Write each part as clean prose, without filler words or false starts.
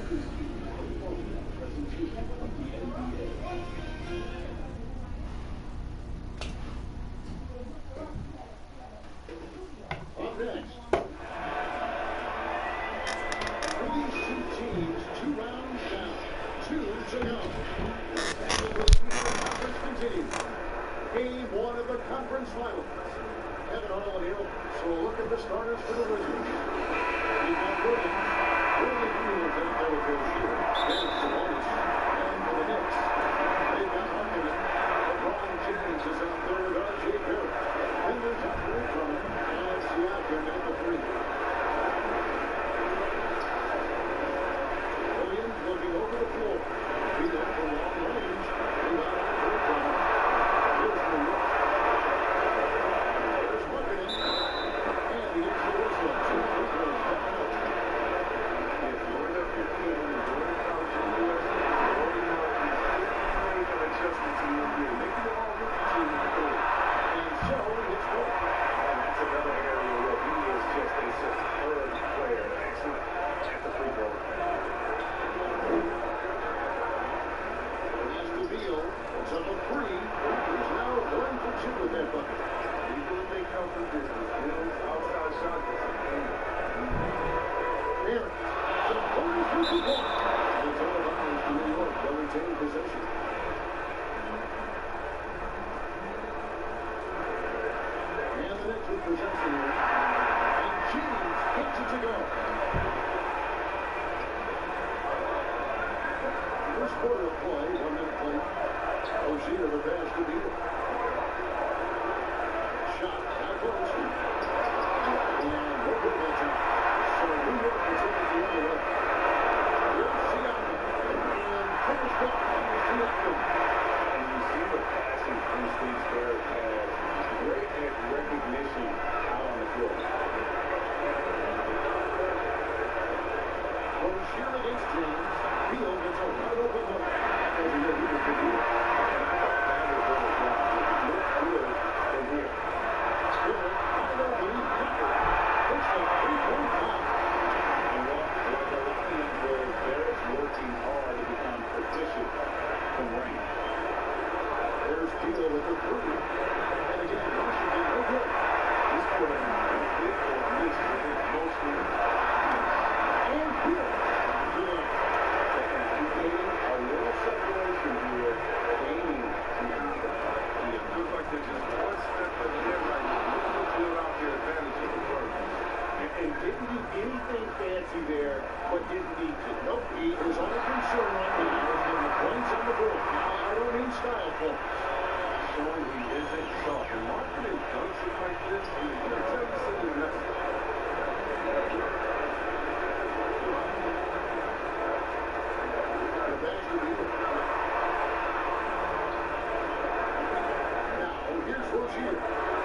Up next, for these two teams, 2 rounds down, 2 to go. And the Eastern Conference continues. Game 1 of the conference finals. Kevin Harlan here. So a look at the starters for the Wizards. We've got Williams. Willie Fields out there with their shooter. There's Sabonis. And for the Knicks, they've got Marketing. LeBron James is out there with R.J. Barrett. Then there's a three from him. And Siakam at the 3. Williams looking over the floor. He's up from long range. He's out on the 3 from him. Here's the look. There's Marketing. And he gets the whistle. 2 free throws down. If you're up your team and you're the coach in the U.S., you already know he's made an adjustment to your game. Maybe you're all rookie team in the court. And so it's good. And that's another area where he is just a superb player. Excellent at the free throw. As the deal is up a 3. He's now 1 for 2 with that bucket. People that they come from business, Mills, outside shot, Aaron, the 43 point. And it's all about New York. They'll retain possession. And the Knicks with possession here. And James gets it to go. First quarter of play, 1 minute play. O'Shea the pass to Beal. Shot, now close. And no good that time. So New York will take it the other way. Here's Siakam. And finished up on the Siakam. And you see the passing instincts there has great at recognition out on the floor. O'Shea against James. Beal gets a wide open look. As he did with the Beal. And I thought that was what was wrong. It looked good from here. Hill, wide open, Tucker. Puts a 3-point shot. And what the Lions were, they're working hard to become proficient from range. There's Beal with the 3. And again, Washington, no good. This quarter, big or miss, I think mostly. And Beal. Yeah. Gaining a little separation here, gaining some control. Yeah, it looks like they're just one step ahead right now. Look at Beal out there, advantage of the first. And didn't do anything fancy there, but didn't need to. Nope, he is all concerned right now is getting the points on the board. Now, I don't mean style, folks. Showing he isn't soft. And Marketing dunks it like this, you can tell you sending a message. The pass to Beal. Now, here's Rozier.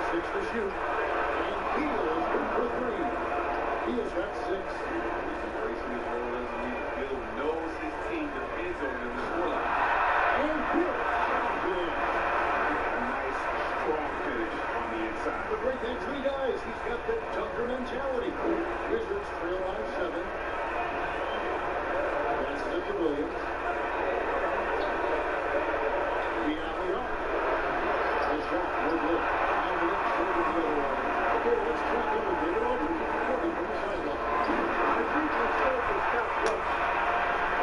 6 to shoot. And Beal is good for 3. He has got 6. He's embracing his role as a leader. Bill knows his team depends on him in the scoreline. And Beal. Good. A nice, strong finish on the inside. The great thing, 3 guys. He's got that Tucker mentality. Wizards trail by 7. That's it to Williams. Beyond the arc. Nice shot. No good. And the Knicks take it the other way. Okay, let's track him and give it over. Working from the sideline. I think we spoke with Scott Brooks.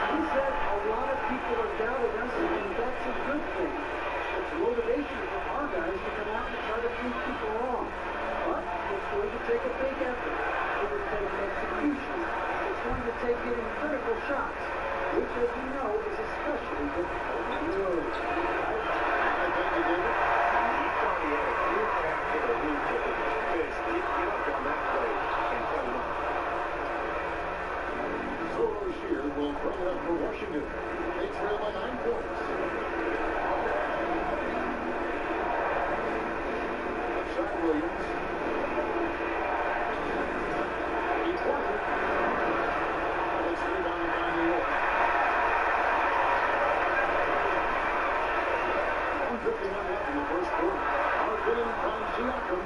He said a lot of people are doubting us, and that's a good thing. It's motivation for our guys to come out and try to prove people wrong. But it's going to take a big effort. It's going to take execution. It's going to take getting critical shots, which, as we know, is especially difficult to do. I think he did it. He thought he had a clear path to the hoop, but the defense did get up on that play and cut him off. So Rozier will bring it up for Washington. They trail by 9 points. Shot Williams. He worked it. It's rebounded by New York. 151 left in the first quarter. Marketing finds Siakam.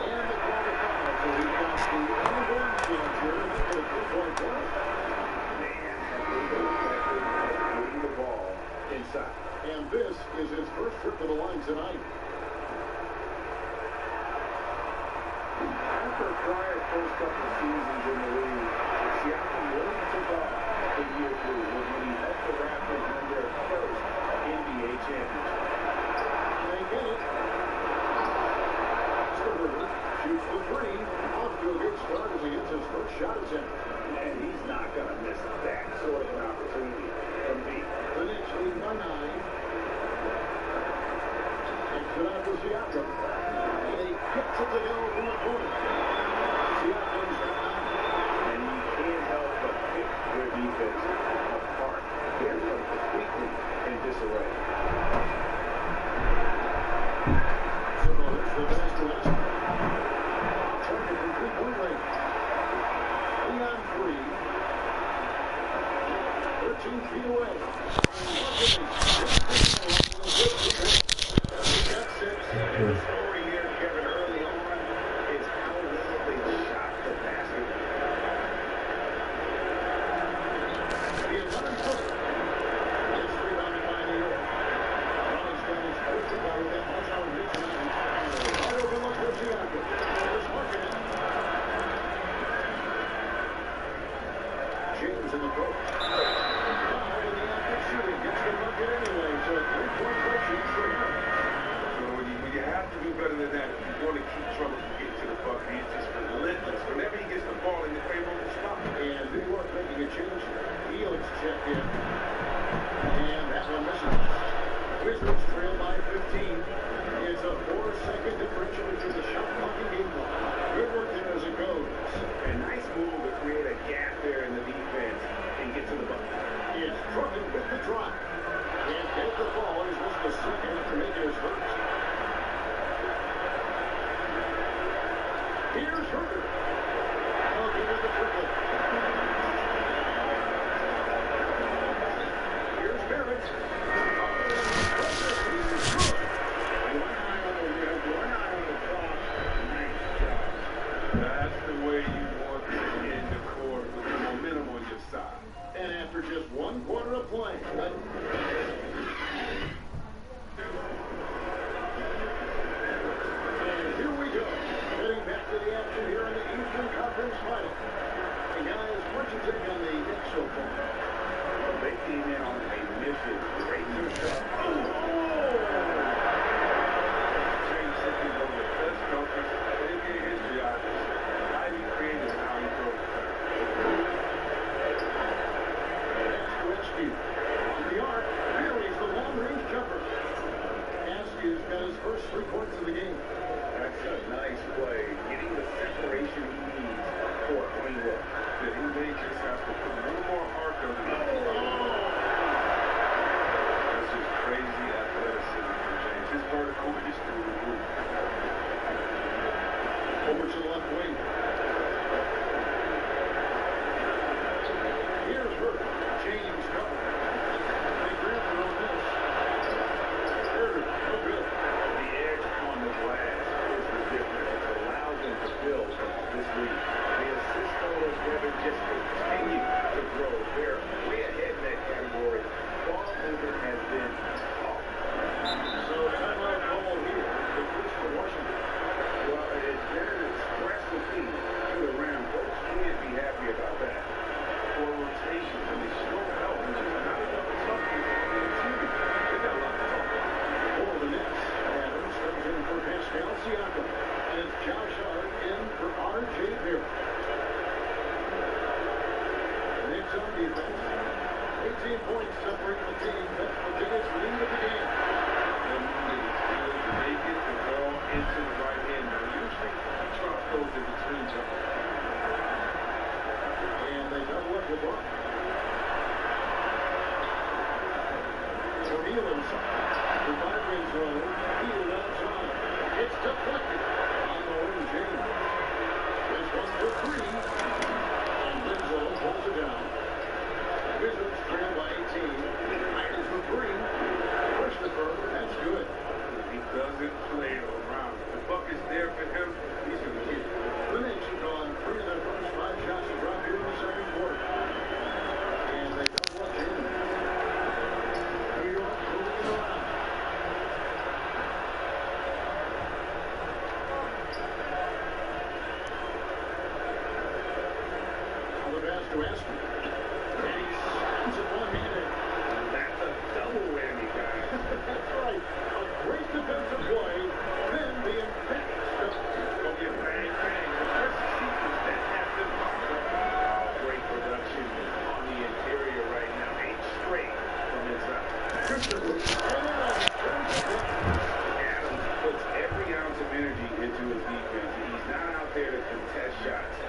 And the call to foul. So he's got the only one chance here. He's got a 3-point play. side. And this is his first trip to the line tonight. After a quiet first couple of seasons in the league, Siakam really took off in year 2 when he helped the Raptors win their first NBA championship. They get it. Stewart shoots the 3. Off to a good start as he gets his first shot attempt. And he's not going to miss that sort of an opportunity from deep. The Knicks lead by 9. Takes it out for Siakam. And he gets it to go from the corner. Siakam's got 9. And you can't help but pick their defense apart. They're completely in disarray. Sabonis, the pass to West. Trying from 3-point range. 3 on 3. 13 feet away. The story here, Kevin, early on is how well they shot the basket. The 11-footer is rebounded by New York. Rollins got his first rebound with that much on his line. Wide open look for Siakam. There's Markkanen. James in the post. Foul in the act of shooting. Gets the bucket anyway, so a 3-point play chance for him. So when you have to do better than that, if you want to keep trouble from getting to the bucket, he's just relentless. Whenever he gets the ball in the favorable spot. And New York making a change. Felix checked in. And that one misses. Wizards trail by 15. It's a 4-second differential between the shot clock and game clock. Good work there as it goes. A nice move to create a gap there in the defense and get to the bucket. It's Drummond with the drive. Can't get the ball. He's missed a second after making his first. Here's Herter. Looking at the triple. Here's Barrett. One eye on the rim, one eye on the clock. Nice job. That's the way you want to end the court with the momentum on your side. And after just 1 quarter of play, and here we go. Heading back to the action here in the Eastern Conference Final. And guys, what's your take on the Knicks so far? Well, they came in on a mission. Great new shot. Change something over the best jumpers. NBA history, obviously. Highly creative how he throws the pass. On the arc, buries the long-range jumper. Askew's got his first 3 points of the game. That's a nice play. Getting the separation he needs for a clean look. That he may just have to put a little more heart on the That's just crazy athleticism from James. His vertical is through the roof. Over to the left wing. Here's Hurt. James covered. They grab it on this. Hurt. No good. The edge on the glass is the difference. It allows them to build this lead. The assist totals Kevin just continue to grow. They're way ahead in that category. Ball movement has been off. So timeout call here. The first for Washington. Well, it's better to express the team to the rim. Folks can't be happy about that. For rotations, and they slow help. There's just not enough of something in the team. They got a lot to talk about. For the Knicks, Adams comes in for Pascal Siakam. And it's Josh Hart in for R.J. Barrett. Knicks on defense. 18 points separate the team. That's the biggest lead of the game. And it's good to make it the ball into the right hand. Now, usually, he drops those in between jumpers. And they double up LeBron. Cornelius, the Vibrant zone, healed outside. It's deflected on the wing, James. This one for 3. And Lindsay pulls it down. Wizards trail by 18. Myers for 3. Christopher, that's good. He doesn't play around. If the bucket's there for him, he's going to get it. The Knicks have gone 3 of their first 5 shots to drop here in the second quarter. And they double up James. New York to ask him. And he slams it one-handed. That's a double whammy, guys. That's right. A great defensive play, then the emphatic stop. Okay, bang, bang. The first sequence that happened. Oh, great production on the interior right now. 8 straight from inside. Christopher, and Adams turns it back. Adams puts every ounce of energy into his defense. He's not out there to contest shots.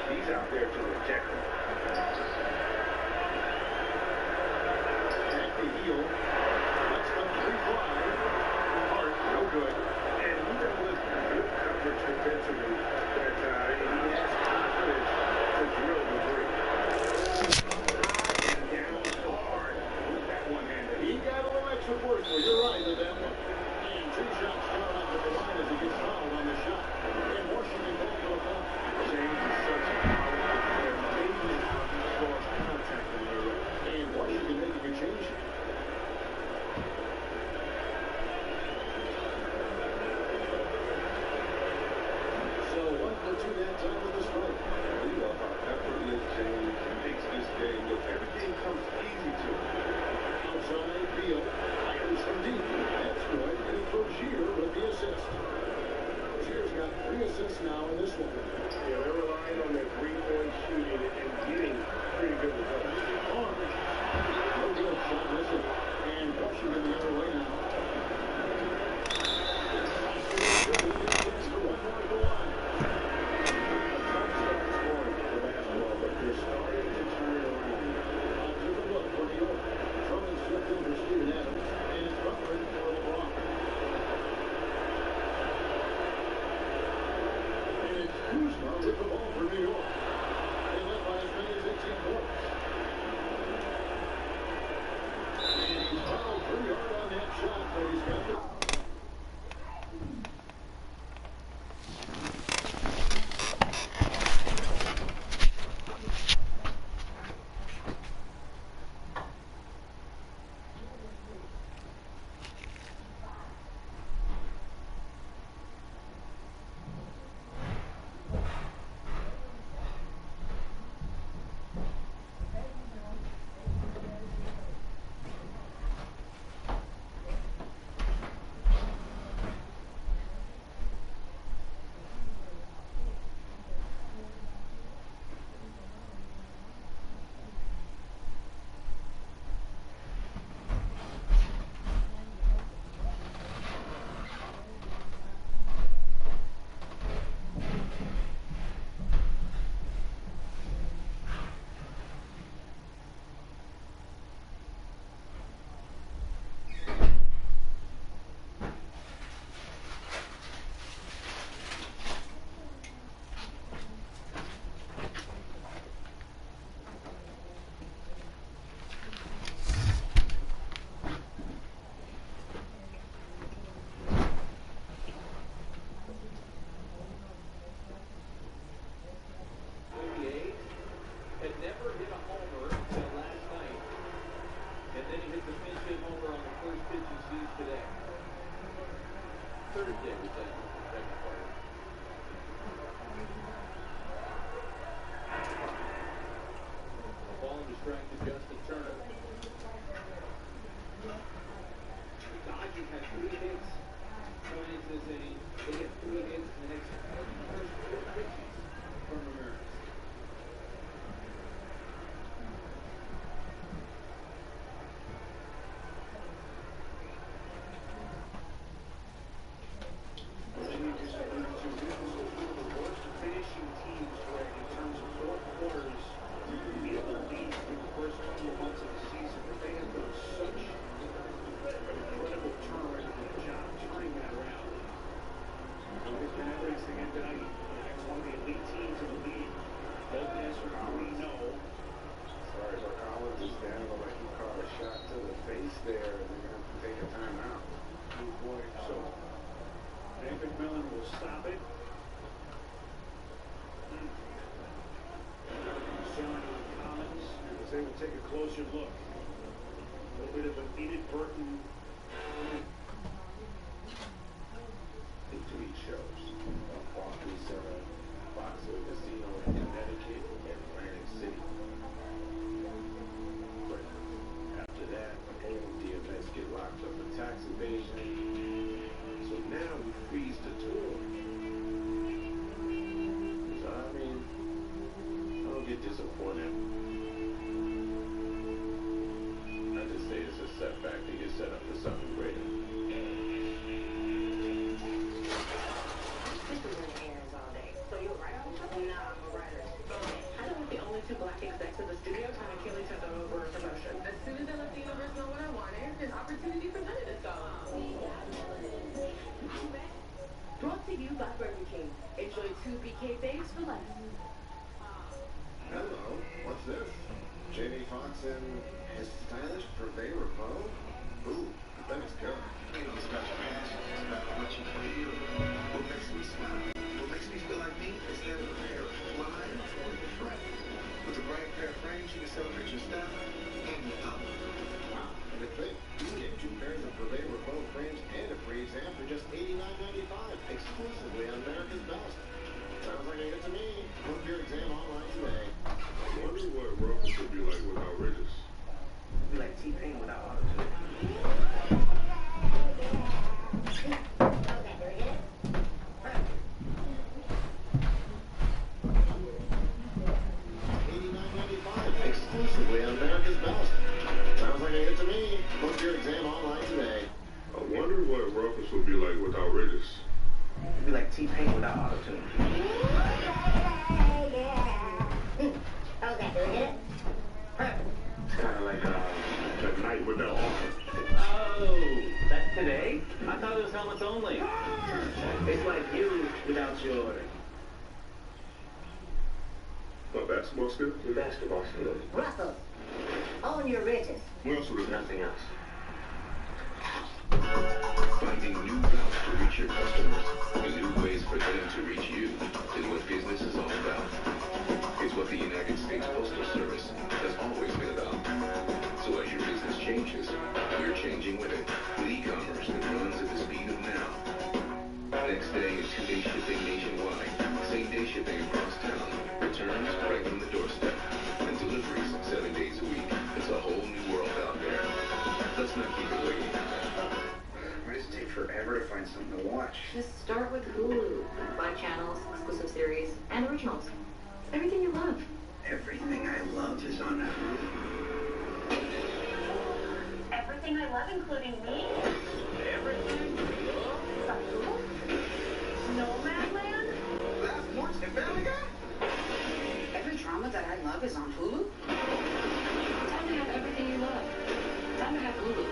He's out there to reject them. At the heel. That's the 3-5. Hart, no good. And he does with good coverage defensively that he has confidence to drill the three. And down so hard with that one-handed. He got a little extra forceful. You're right with that one. And 2 shots thrown out to the line as he gets fouled on the shot. And Washington goes to the foul. James is such a powerful player. Amazing how he draws contact in the area. And Washington making a change. So 1 for 2 that time with the strike. We love how effortless James makes this game look. Everything comes easy to him. Outside, Beal. Fires from deep. That's good. And Rozier with the assist. Rozier's got 3 assists now in this one. Yeah, they're relying on their three-point shooting and getting pretty good results. Orange. No good. Shot missing. And Washington the other way now. For 1 more to go on. They're starting to turn it around. Took a look for New York. Drummond slipped in for Steven Adams. And it's Butler in for LeBron. And it's Kuzma with the ball for New York. They led by as many as 18 points. And he's fouled pretty hard on that shot, but he's got the... Take a closer look. A little bit of a needed Burton. Between shows. Boston Center, Boxer Casino in Connecticut, and Atlantic City. for them. I just say it's a setback to get set up for something greater. So you're a writer? Nah, I'm a writer. I know we're the only two black execs in the studio trying to kill each other over a promotion. As soon as I let the universe know what I wanted, an opportunity presented itself. Brought to you by Burger King. Enjoy 2 BK babes for less. Hello, what's this? Jamie Foxx and his stylish Privé Repos? Ooh, that is good. Ain't no special passion, it's about what you feel. What makes me smile? What makes me feel like me? Instead of a pair of flying or your friend. With a bright pair of frames, you can celebrate your style and your color. Wow, and to think, you can get 2 pairs of Privé Repos frames and a free exam for just $89.95, exclusively on America's Best. Sounds like a hit to me. Book your exam online today. I wonder what Ruffles would be like without Ridges. It'd be like T-Pain without auto-tune. $89.95, exclusively on America's Best. Sounds like a hit to me. Book your exam online today. I wonder what Ruffles would be like without Ridges. It'd be like T-Pain without auto-tune. It's kind of like That night without offer. Oh, that's today? I thought it was helmets only. it's like you without your Basketball skill? basketball skills. Russell, own your riches. What else would it be? Nothing else. Finding new routes to reach your customers and new ways for them to reach you is what business is all about. It's what the United States Postal Service has always been about. So as your business changes, we're changing with it. With e-commerce that runs at the speed of now. Next day is 2-day shipping nationwide. Same-day shipping across town. Returns right from the doorstep. And deliveries 7 days a week. It's a whole new world out there. Let's not keep it waiting. Why does it take forever to find something to watch? Just start with Hulu. 5 channels, exclusive series, and originals. Everything you love. Everything I love is on Hulu. Everything I love, including me? Everything? Nomadland? Last Sports and Family Guy? Every drama that I love is on Hulu? Time to have everything you love. Time to have Hulu.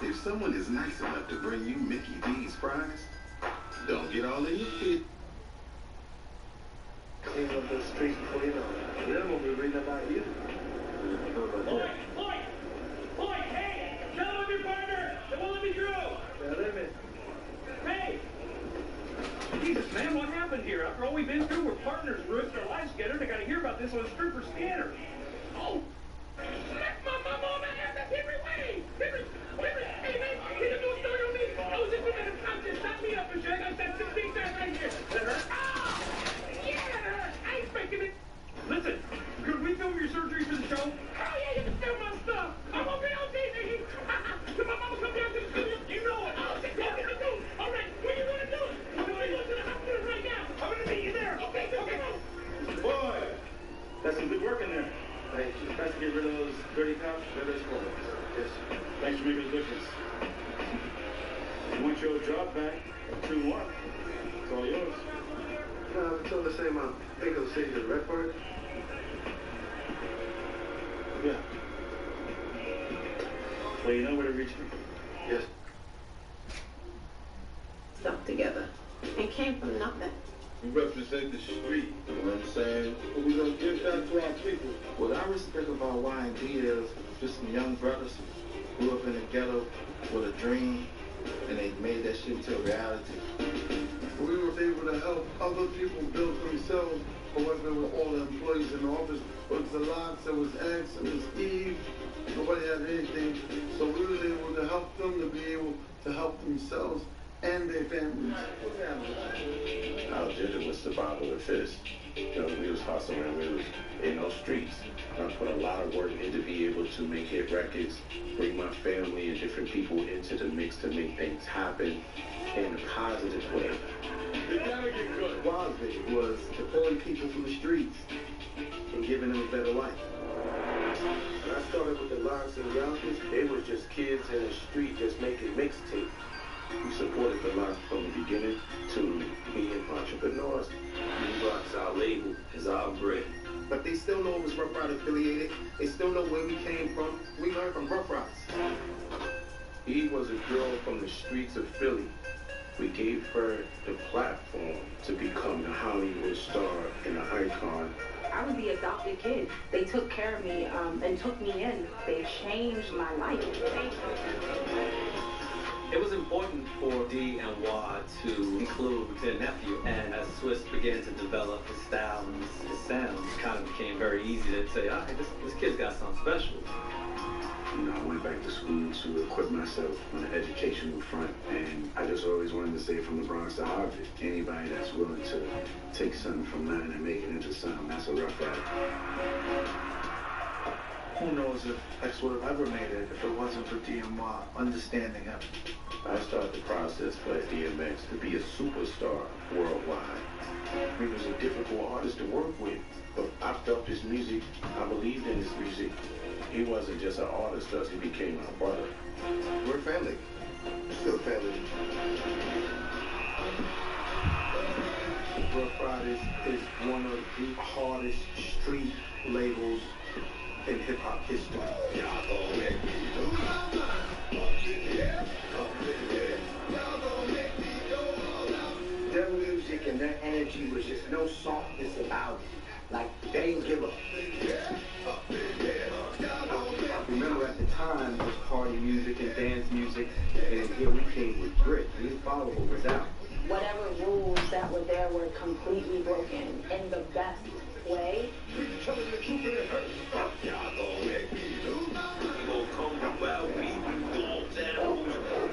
If someone is nice enough to bring you Mickey D's fries, don't get all in your feet. Clean up the streets before you know it. They're gonna be reading about you. Lloyd, hey! Tell him your partner! They won't let me through! Yeah, let me. Hey! Jesus, man, what happened here? After all we've been through, we're partners, risked our lives together, and I gotta hear about this on stripper scanner. Oh! That's my mom! I have that Henry Wayne! Henry! Hey, man! Can you do a story on me? I was just looking at a contest. Stop me up and shit. I got that 16 cents right here. That hurt? Ah! Yeah, that hurt! I ain't expecting it. Listen, could we film your surgery for the show? Oh, yeah, you can film my stuff. I'm gonna be on TV. Can my mama come down to the studio? You know it. Oh, she's going to the news. All right, when you gonna do it? I'm gonna go to the hospital right now. I'm gonna meet you there. Okay. Boy, that's some good work in there. Thank you. Try to get rid of those dirty cops, better spoilers. Yes. Thanks for making a difference. You want your job back? 2-1. It's all yours. It's all the same. I think I'll save the red part. Yeah. Well, you know where to reach me. Yes. Stuck together. It came from nothing. We represent the street, you know what I'm saying? But we're going to give back to our people. What I respect about Y&D is just some young brothers who grew up in the ghetto with a dream, and they made that shit into a reality. We were able to help other people build themselves, or whether it was all the employees in the office. It was the Lots, it was X, it was Eve. Nobody had anything. So we were able to help them to be able to help themselves and their families. Our agenda was survival of the fittest. You know, we was hustling, we was in those streets. I put a lot of work in to be able to make hit records, bring my family and different people into the mix to make things happen in a positive way. It gotta get good. was to pulling people from the streets and giving them a better life. When I started with the Locks and Rockets, they was just kids in the street just making mixtapes. We supported the Locks from the beginning to being entrepreneurs. New Rock's our label, is our bread. But they still know it was Rough Rider affiliated. They still know where we came from. We learned from Rough Riders. Eve was a girl from the streets of Philly. We gave her the platform to become the Hollywood star and an icon. I was the adopted kid. They took care of me and took me in. They changed my life. It was important for D and Y to include their nephew, and as Swiss began to develop his style and his sound, it kind of became very easy to say, all right, this kid's got something special. You know, I went back to school to equip myself on the educational front, and I just always wanted to say from the Bronx to Harvard, anybody that's willing to take something from nothing and make it into something, that's a Rough Rider. Who knows if X would have ever made it if it wasn't for DMY understanding him. I started the process for DMX to be a superstar worldwide. He was a difficult artist to work with, but I felt his music, I believed in his music. He wasn't just an artist, he became our brother. We're family. Still family. Rough Riders is one of the hardest street labels in hip-hop history. Their music and their energy was just no softness about it. Like, they didn't give up. I remember at the time it was party music and dance music, and here we came with grit. We didn't follow what was out. Whatever rules that were there were completely broken in the best way. We gon' come wild, we dogs, animals, we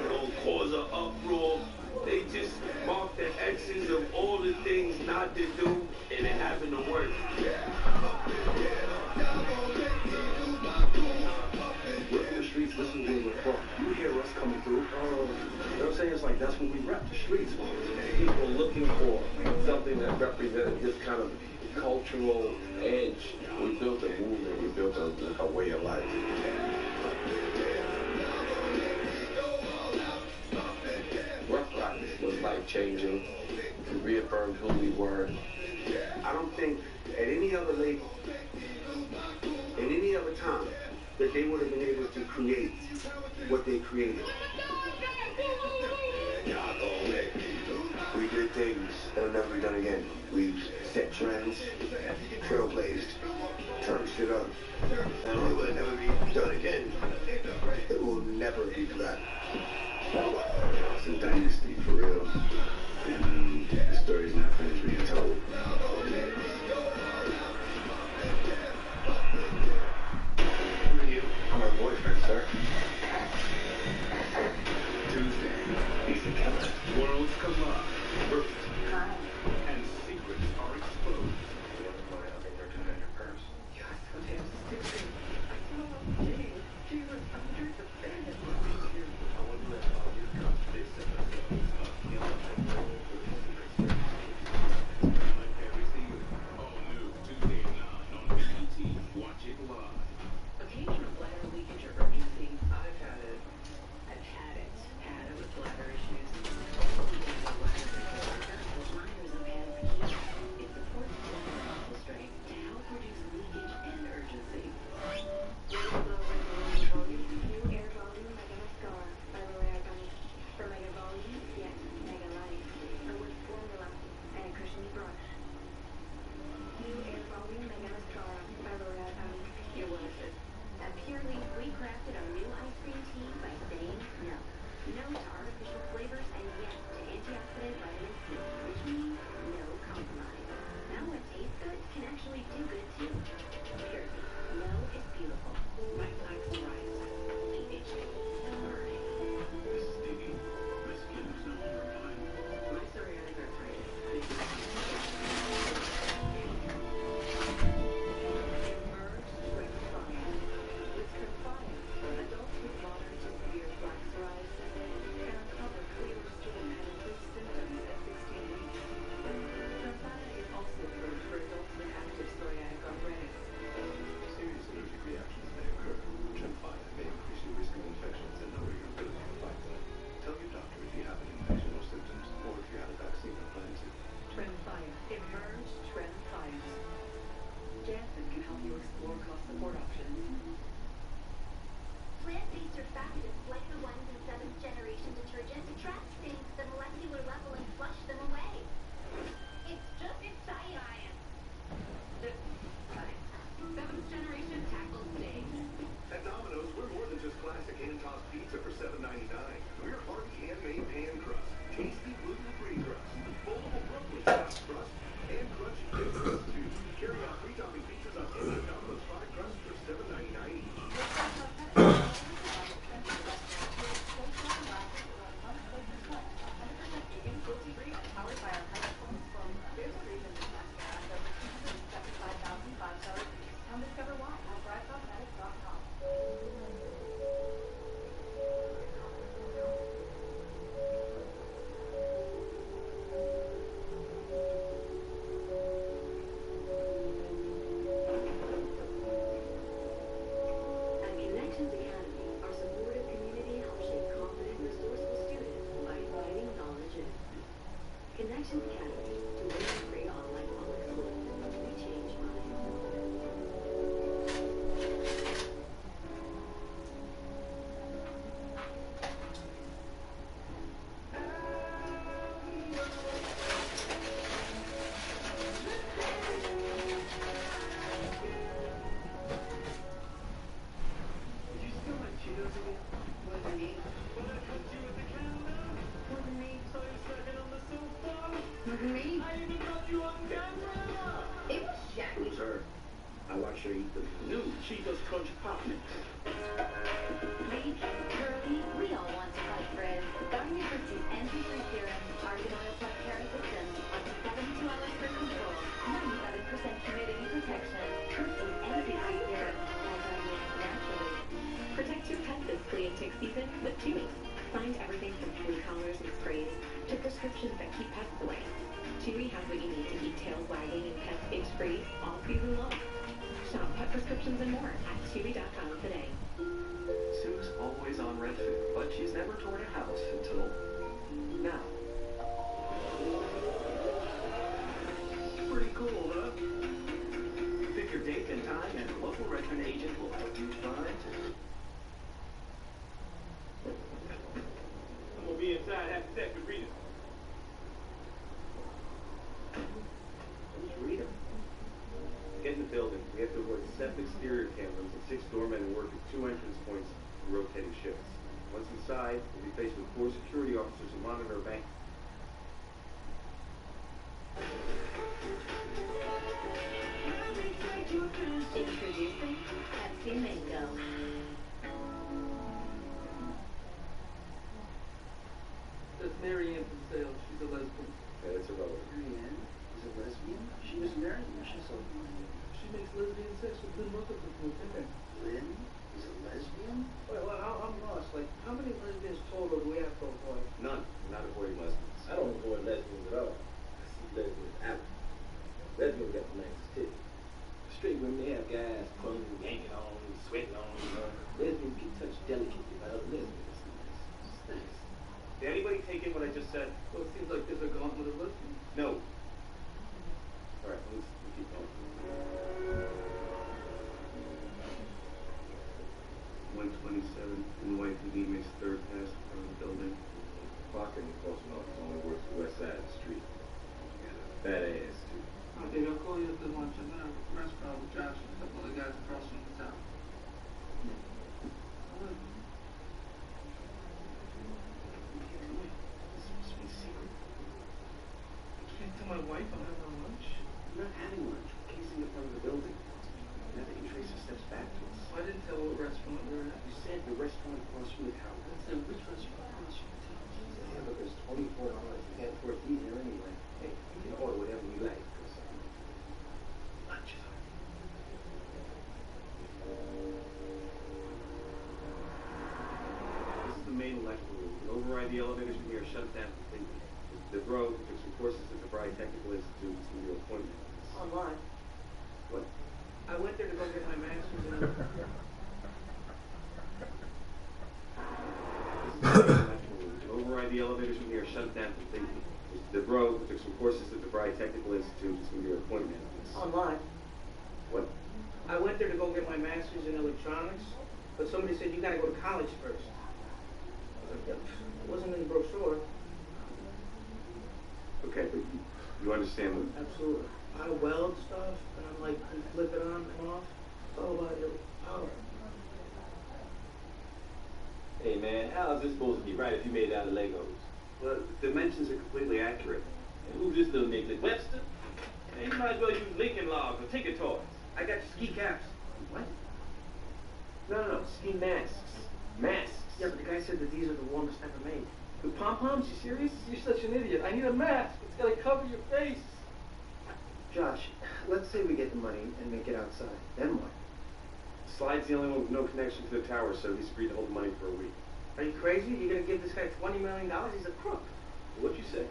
gon' cause an uproar. They just mark the X's of all the things not to do, and it happened to work. We're from the streets, listen to where we're from. You hear us coming through, you know what I'm saying? It's like, that's when we rep the streets. People looking for something that represented this kind of cultural edge. We built a movement, we built a way of life. Rough Riders was life-changing. We reaffirmed who we were. I don't think at any other label, at any other time, that they would have been able to create what they created. We did things that will never be done again. We've set trends, trailblazed, turned shit up. And it will never be done again. It will never be forgotten. It's a dynasty, for real. And the story's not finished being told. Who are you? I'm her boyfriend, sir. Tuesday, EastEarn. Worlds collide. Birth. Hi. And secrets are exposed. You have a money written in your purse. You're so damn stupid. Oh, gee. She was under the bed. I want to let all your confidence in myself. watch her eat the new Cheetah's Crunch Pop Mix. Late, curly, we all want to fight Frizz. Garnier Fructis anti-frizz serum, argan oil plus parasiticin, up to 72 hours for control, 97% humidity protection. Fructis anti-frizz serum, all Garnier naturally. Protect your pet this flea and tick season with Chewy. Find everything from flea collars and sprays to prescriptions that keep pests away. Chewy has what you need to keep tails wagging and pets itch-free all season long. Shop pet prescriptions and more at Chewy.com today. Sue's always on red food, but she's never toured a house until now. Pretty cool, huh? Pick your date and time, and a local Redmond agent will help you find. I'm gonna be inside after that with Rita. Who's Rita? Get in the building. We have to avoid 7 exterior cameras and 6 doormen and work at 2 entrance points for rotating shifts. Once inside, we'll be faced with 4 security officers who monitor our bank. Introducing Pepsi Mango. That's Mary Ann from Sales. She's a lesbian. Yeah, that's irrelevant. Mary Ann is a lesbian? She was married when she's so She makes lesbian sex with Lynn Rutherford. Lynn is a lesbian? Wait, well, I'm lost. Like, how many lesbians total do we have to avoid? None. We're not avoiding lesbians. I don't avoid lesbians at all. I see lesbians out. Lesbians got the nicest titties. Straight women, they have guys pulling, yanking on, sweating on. Lesbians get touched delicately by other lesbians. It's nice. Did anybody take in what I just said? Well, it seems like there's a gauntlet of lesbians. No. All right, let's keep going. 127 and White PD makes third pass in front of the building. Parking enforcement officer only works the west side of the street. Fat ass, too. Okay, I'll call you after lunch. I'm gonna restaurant with Josh and a couple other guys across from the town. Can't tell my wife I'm having lunch. We're not having lunch. We're casing in front of the building. Now that Tracer steps back to us. I didn't tell what restaurant we were at. You said the restaurant across from the tower. I said which restaurant across from the town? Yeah, but there's $24. You can't afford these here anyway. Hey, you can order whatever you like. Lunch is on. This is the main electrical room. You override the elevators from here, shut it down completely. The road took some courses at the Bryan Technical Institute. It's going to be your appointment. Online. What? I went there to go get my master's in This is the main electrical room. You override the elevators from here, shut it down completely. The road took some courses at the Bryan Technical Institute. It's going to be your appointment. Online. What? I went there to go get my master's in electronics, but somebody said you gotta go to college first. It wasn't in the brochure. Okay, but you understand what... Absolutely. I weld stuff, and I'm like, you flip it on and off. It's all about your power. Hey, man, how is this supposed to be right if you made it out of Legos? Well, the dimensions are completely accurate. And who's this little nigga? Webster? Man, you might as well use Lincoln Logs or Ticket Toys. I got your ski caps. What? No, ski masks. Masks. Yeah, but the guy said that these are the warmest ever made. With pom-poms? You serious? You're such an idiot. I need a mask. It's gotta cover your face. Josh, let's say we get the money and make it outside. Then what? Slide's the only one with no connection to the tower, so he's agreed to hold the money for a week. Are you crazy? You're gonna give this guy $20 million? He's a crook. What'd you say?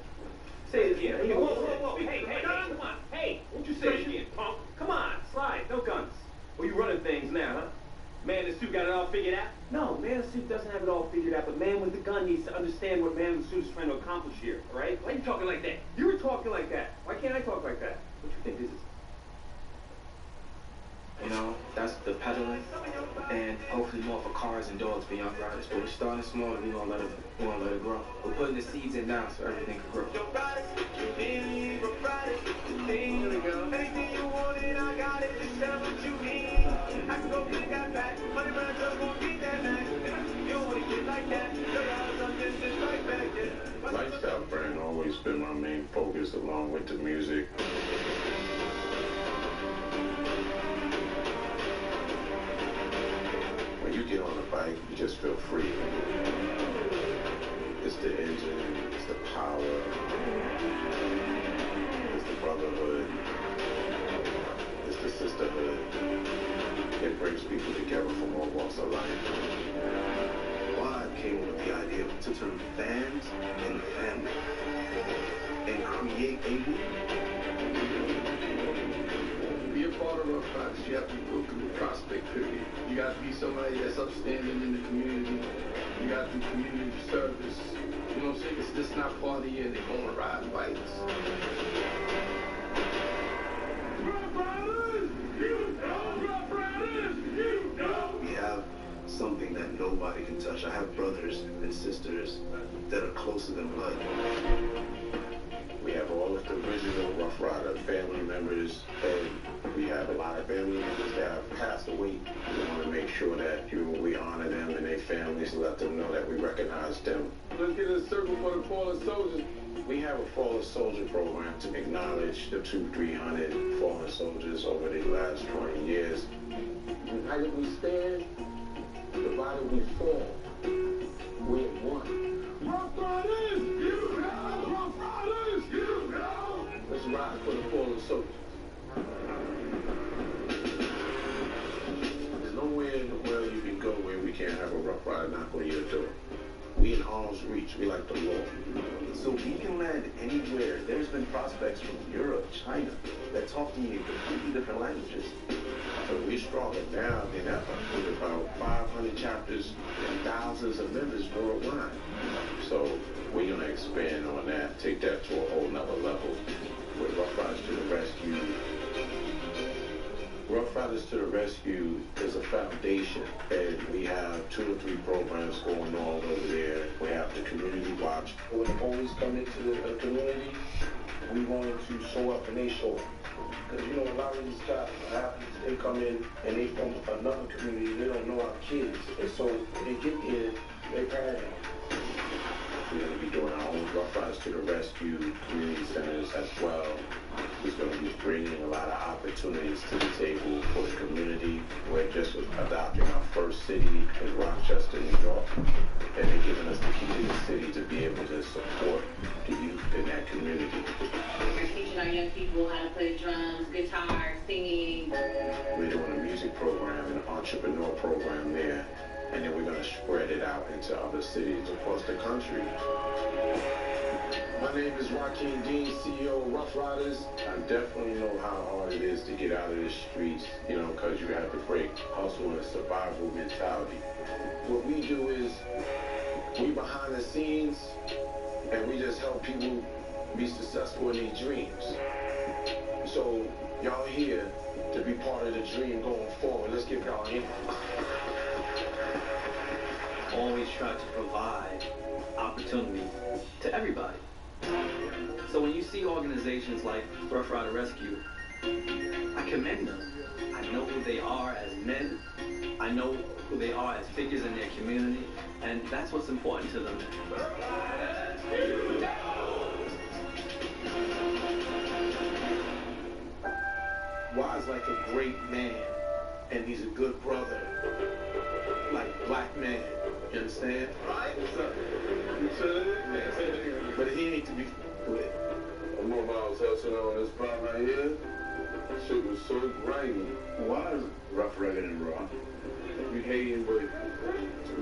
Say it again. Whoa. Hey, come on. Hey, what'd you say again, punk? Come on, slide. No guns. Well, you running things now, huh? Man in the suit got it all figured out? No, man in the suit doesn't have it all figured out, but man with the gun needs to understand what man in the suit is trying to accomplish here, all right? Why are you talking like that? You were talking like that. Why can't I talk like that? What you think this is? You know, that's the pedaling, and hopefully more for cars and dogs for young riders. But we're starting small, and we're gonna let it grow. We're putting the seeds in now so everything can grow. Here we go. Anything you want and I got it, just tell what you need. I can go get that back, money round just won't beat that back. You don't wanna get like that, I'm just right back there. Lifestyle brand always been my main focus along with the music. just feel free. It's the engine, it's the power, it's the brotherhood, it's the sisterhood. It brings people together from all walks of life. Why came up with the idea to turn fans and family and create a To be a part of Rough Riders, you have to go through the prospect period. You got to be somebody that's upstanding in the community. You got to do community service. You know what I'm saying? It's just not party and they going to ride bikes. Rough Riders, you know. Rough Riders, you know. We have something that nobody can touch. I have brothers and sisters that are closer than blood. We have all of the original Rough Rider family members, and we have a lot of family members that have passed away. We want to make sure that we honor them and their families, let them know that we recognize them. Let's get a circle for the fallen soldiers. We have a fallen soldier program to acknowledge the 200-300 fallen soldiers over the last 20 years. United we stand, divided we fall. We are one. Rough Riders, you know! Rough Riders, you know! Let's ride for the fallen soldiers. There's nowhere in the world you can go where we can't have a Rough Rider knock on your door. We in arm's reach. We like the law. So we can land anywhere. There's been prospects from Europe, China, that talk to me in completely different languages. So we're stronger now than ever, with about 500 chapters and thousands of members worldwide. So we're going to expand on that, take that to a whole nother level. With Rough Riders to the Rescue. Rough Riders to the Rescue is a foundation, and we have 2 or 3 programs going on over there. We have the Community Watch. When the police come into the community, we want to show up and they show up. Because, you know, a lot of these cops, athletes, they come in and they from another community, they don't know our kids. And so when they get here, they panic. We're going to be doing our own Rough Riders to the Rescue community centers as well. We're going to be bringing a lot of opportunities to the table for the community. We're just adopting our first city in Rochester, New York, and they're giving us the key to the city to be able to support the youth in that community. We're teaching our young people how to play drums, guitar, singing. We're doing a music program, an entrepreneur program there, and then we're going to spread it out into other cities across the country. My name is Joaquin Dean, CEO of Rough Riders. I definitely know how hard it is to get out of the streets, you know, because you have to break hustle and survival mentality. What we do is, we behind the scenes, and we just help people be successful in their dreams. So, y'all here to be part of the dream going forward. Let's give y'all an Always try to provide opportunity to everybody. So when you see organizations like Rough Rider Rescue, I commend them. I know who they are as men. I know who they are as figures in their community, and that's what's important to them. Wise like a great man, and he's a good brother, like black man. You understand? Right? But he ain't to be with. I'm more miles hustling on this spot right here. Shit was so grimy. Why is rough, rugged, and raw? We hating, but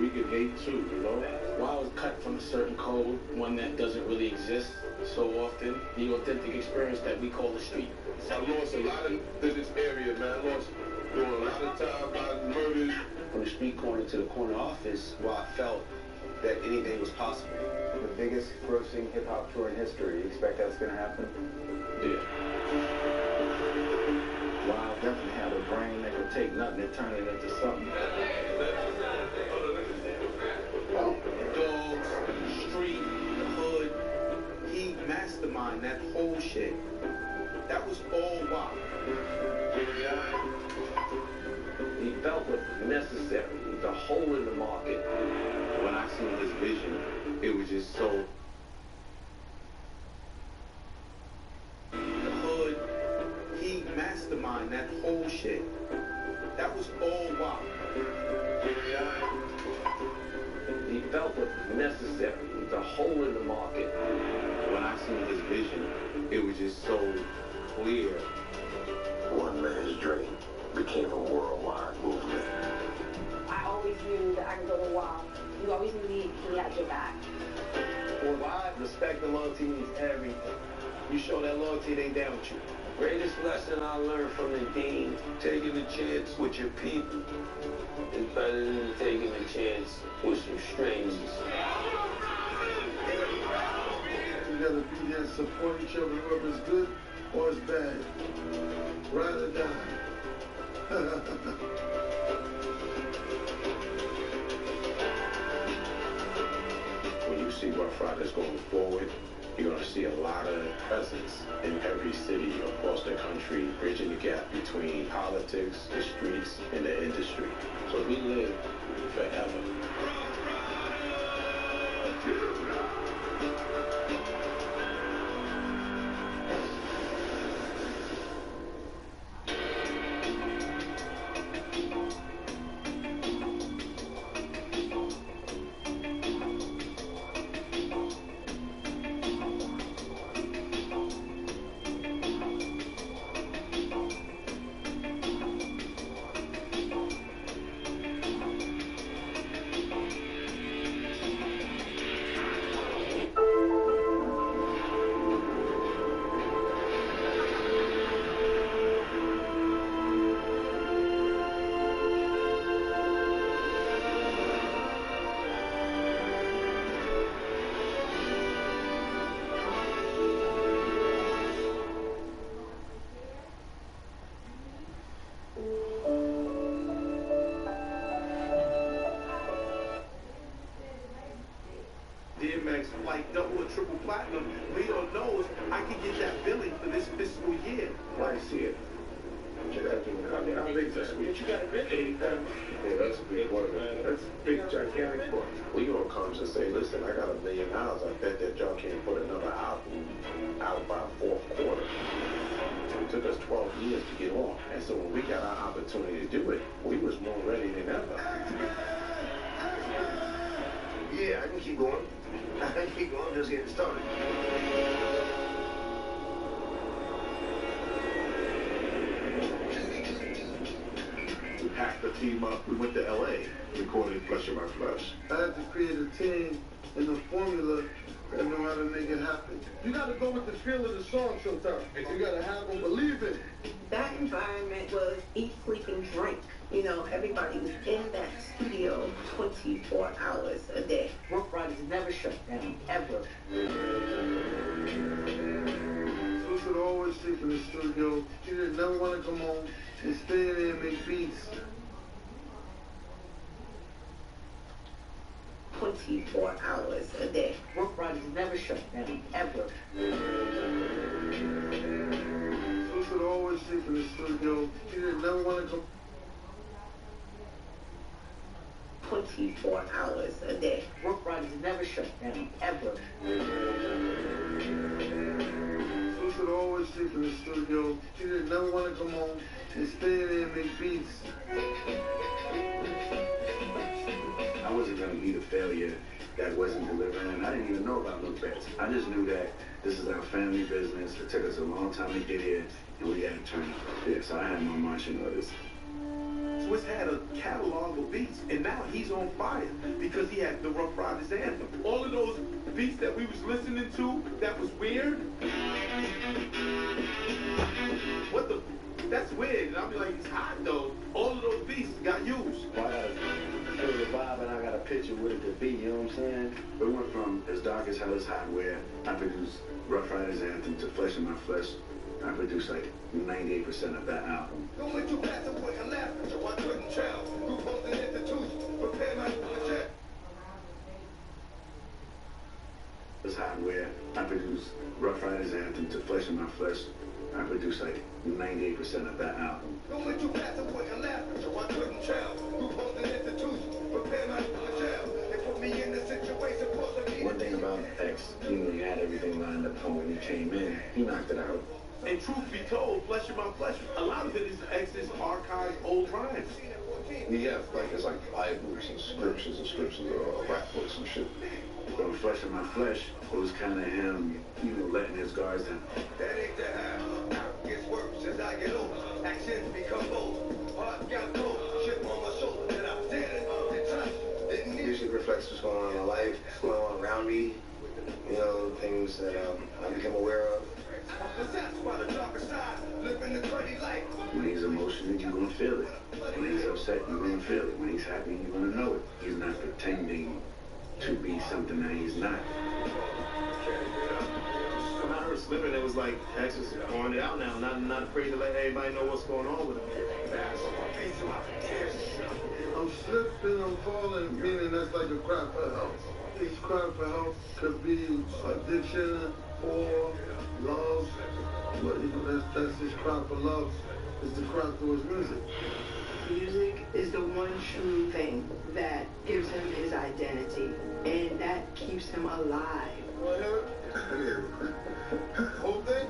we can hate too, you know? Why I was cut from a certain code, one that doesn't really exist so often, the authentic experience that we call the street. I lost a lot in this area, man. I lost doing a lot of time, a lot of murders. From the street corner to the corner office, where I felt that anything was possible. The biggest grossing hip-hop tour in history. You expect that's going to happen? Yeah. Wow, definitely have a brain that could take nothing and turn it into something. Dogs, street, the hood, he masterminded that whole shit. That was all WAP. He felt what was necessary, the hole in the market. When I seen his vision, it was just so... The hood, he masterminded that whole shit. That was all WAP. felt what was necessary, the hole in the market. When I seen his vision, it was just so clear. One man's dream became a worldwide movement. I always knew that I could go to Wild. You always knew he had your back. For why? Respect and loyalty means everything. You show that loyalty, they down with you. Greatest lesson I learned from the team, taking a chance with your people is better than taking a chance with some strangers. You gotta be there, support each other, whether it's good or it's bad. Ride or die. When you see Rough Riders going forward, you're going to see a lot of presence in every city across the country, bridging the gap between politics, the streets, and the industry. So we live forever. DMX, like double or triple platinum, Leo knows I can get that billing for this fiscal year. I see it. How big is that? You got a billing. Yeah, that's a big work. That's a big, gigantic work. Leo comes and say, listen, I got $1 million. I bet that y'all can't put another album out by fourth quarter. It took us 12 years to get on. And so when we got our opportunity to do it, we was more ready than ever. Yeah, I can keep going. I can keep going, just getting started. We packed the team up. We went to LA, recorded Flesh of My Flesh. I had to create a team and a formula that know how to make it happen. You gotta go with the feel of the song sometimes. You gotta have them believe it. That environment was eat, sleep, and drink. You know, everybody was in that studio 24 hours a day. Rough Riders never shut down, ever. So should always sleep in the studio. You didn't never want to come home and stay in there and make beats. 24 hours a day. Rough Riders never shut down, ever. So should always sleep in the studio. You didn't never want to come. 24 hours a day. Rough Riders never shut down, ever. So should always sleep in the studio. You didn't never want to come home and stay in there and make beats. I wasn't going to be the failure that wasn't delivering, and I didn't even know about no bets. I just knew that this is our family business. It took us a long time to get here, and we had to turn it. Yeah, so I had no marching orders. Swiss had a catalog of beats, and now he's on fire because he had the Rough Riders anthem. All of those beats that we was listening to that was weird. What the? That's weird. And I'll be like, it's hot though. All of those beats got used. Well, I gotta feel the vibe, and I got a picture with it to be, you know what I'm saying? We went from As Dark as Hell is Hot, where I produced Rough Riders anthem, to Flesh of My Flesh. I produced like 98% of that album. It's hot where I produced Rough Riders anthem, to Flesh of My Flesh. I produced like 98% of that album. One thing about X, you know, he had everything lined up for when he came in. He knocked it out. And truth be told, Flesh of My Flesh, a lot of it is X's archived old rhymes. Yeah, like it's like Bibles and scriptures of rap books and shit. But with Flesh of My Flesh, it was kind of him, letting his guards down. That ain't the half. Gets worse as I get older. Actions become bold. Heart got cold. Chip on my shoulder that I didn't touch. Music reflects what's going on in my life, what's going on around me. Things that I become aware of. When he's emotional, you're going to feel it. When he's upset, you're going to feel it. When he's happy, you're going to know it. He's not pretending to be something that he's not. When I heard Slippin', it was like X is pouring it out now, not afraid to let everybody know what's going on with him. I'm slipping, I'm falling, meaning that's like a cry for help. Each cry for help could be addiction or love, but that's his cry for love, is the cry through his music. Music is the one true thing that gives him his identity, and that keeps him alive. Whatever. Whole thing?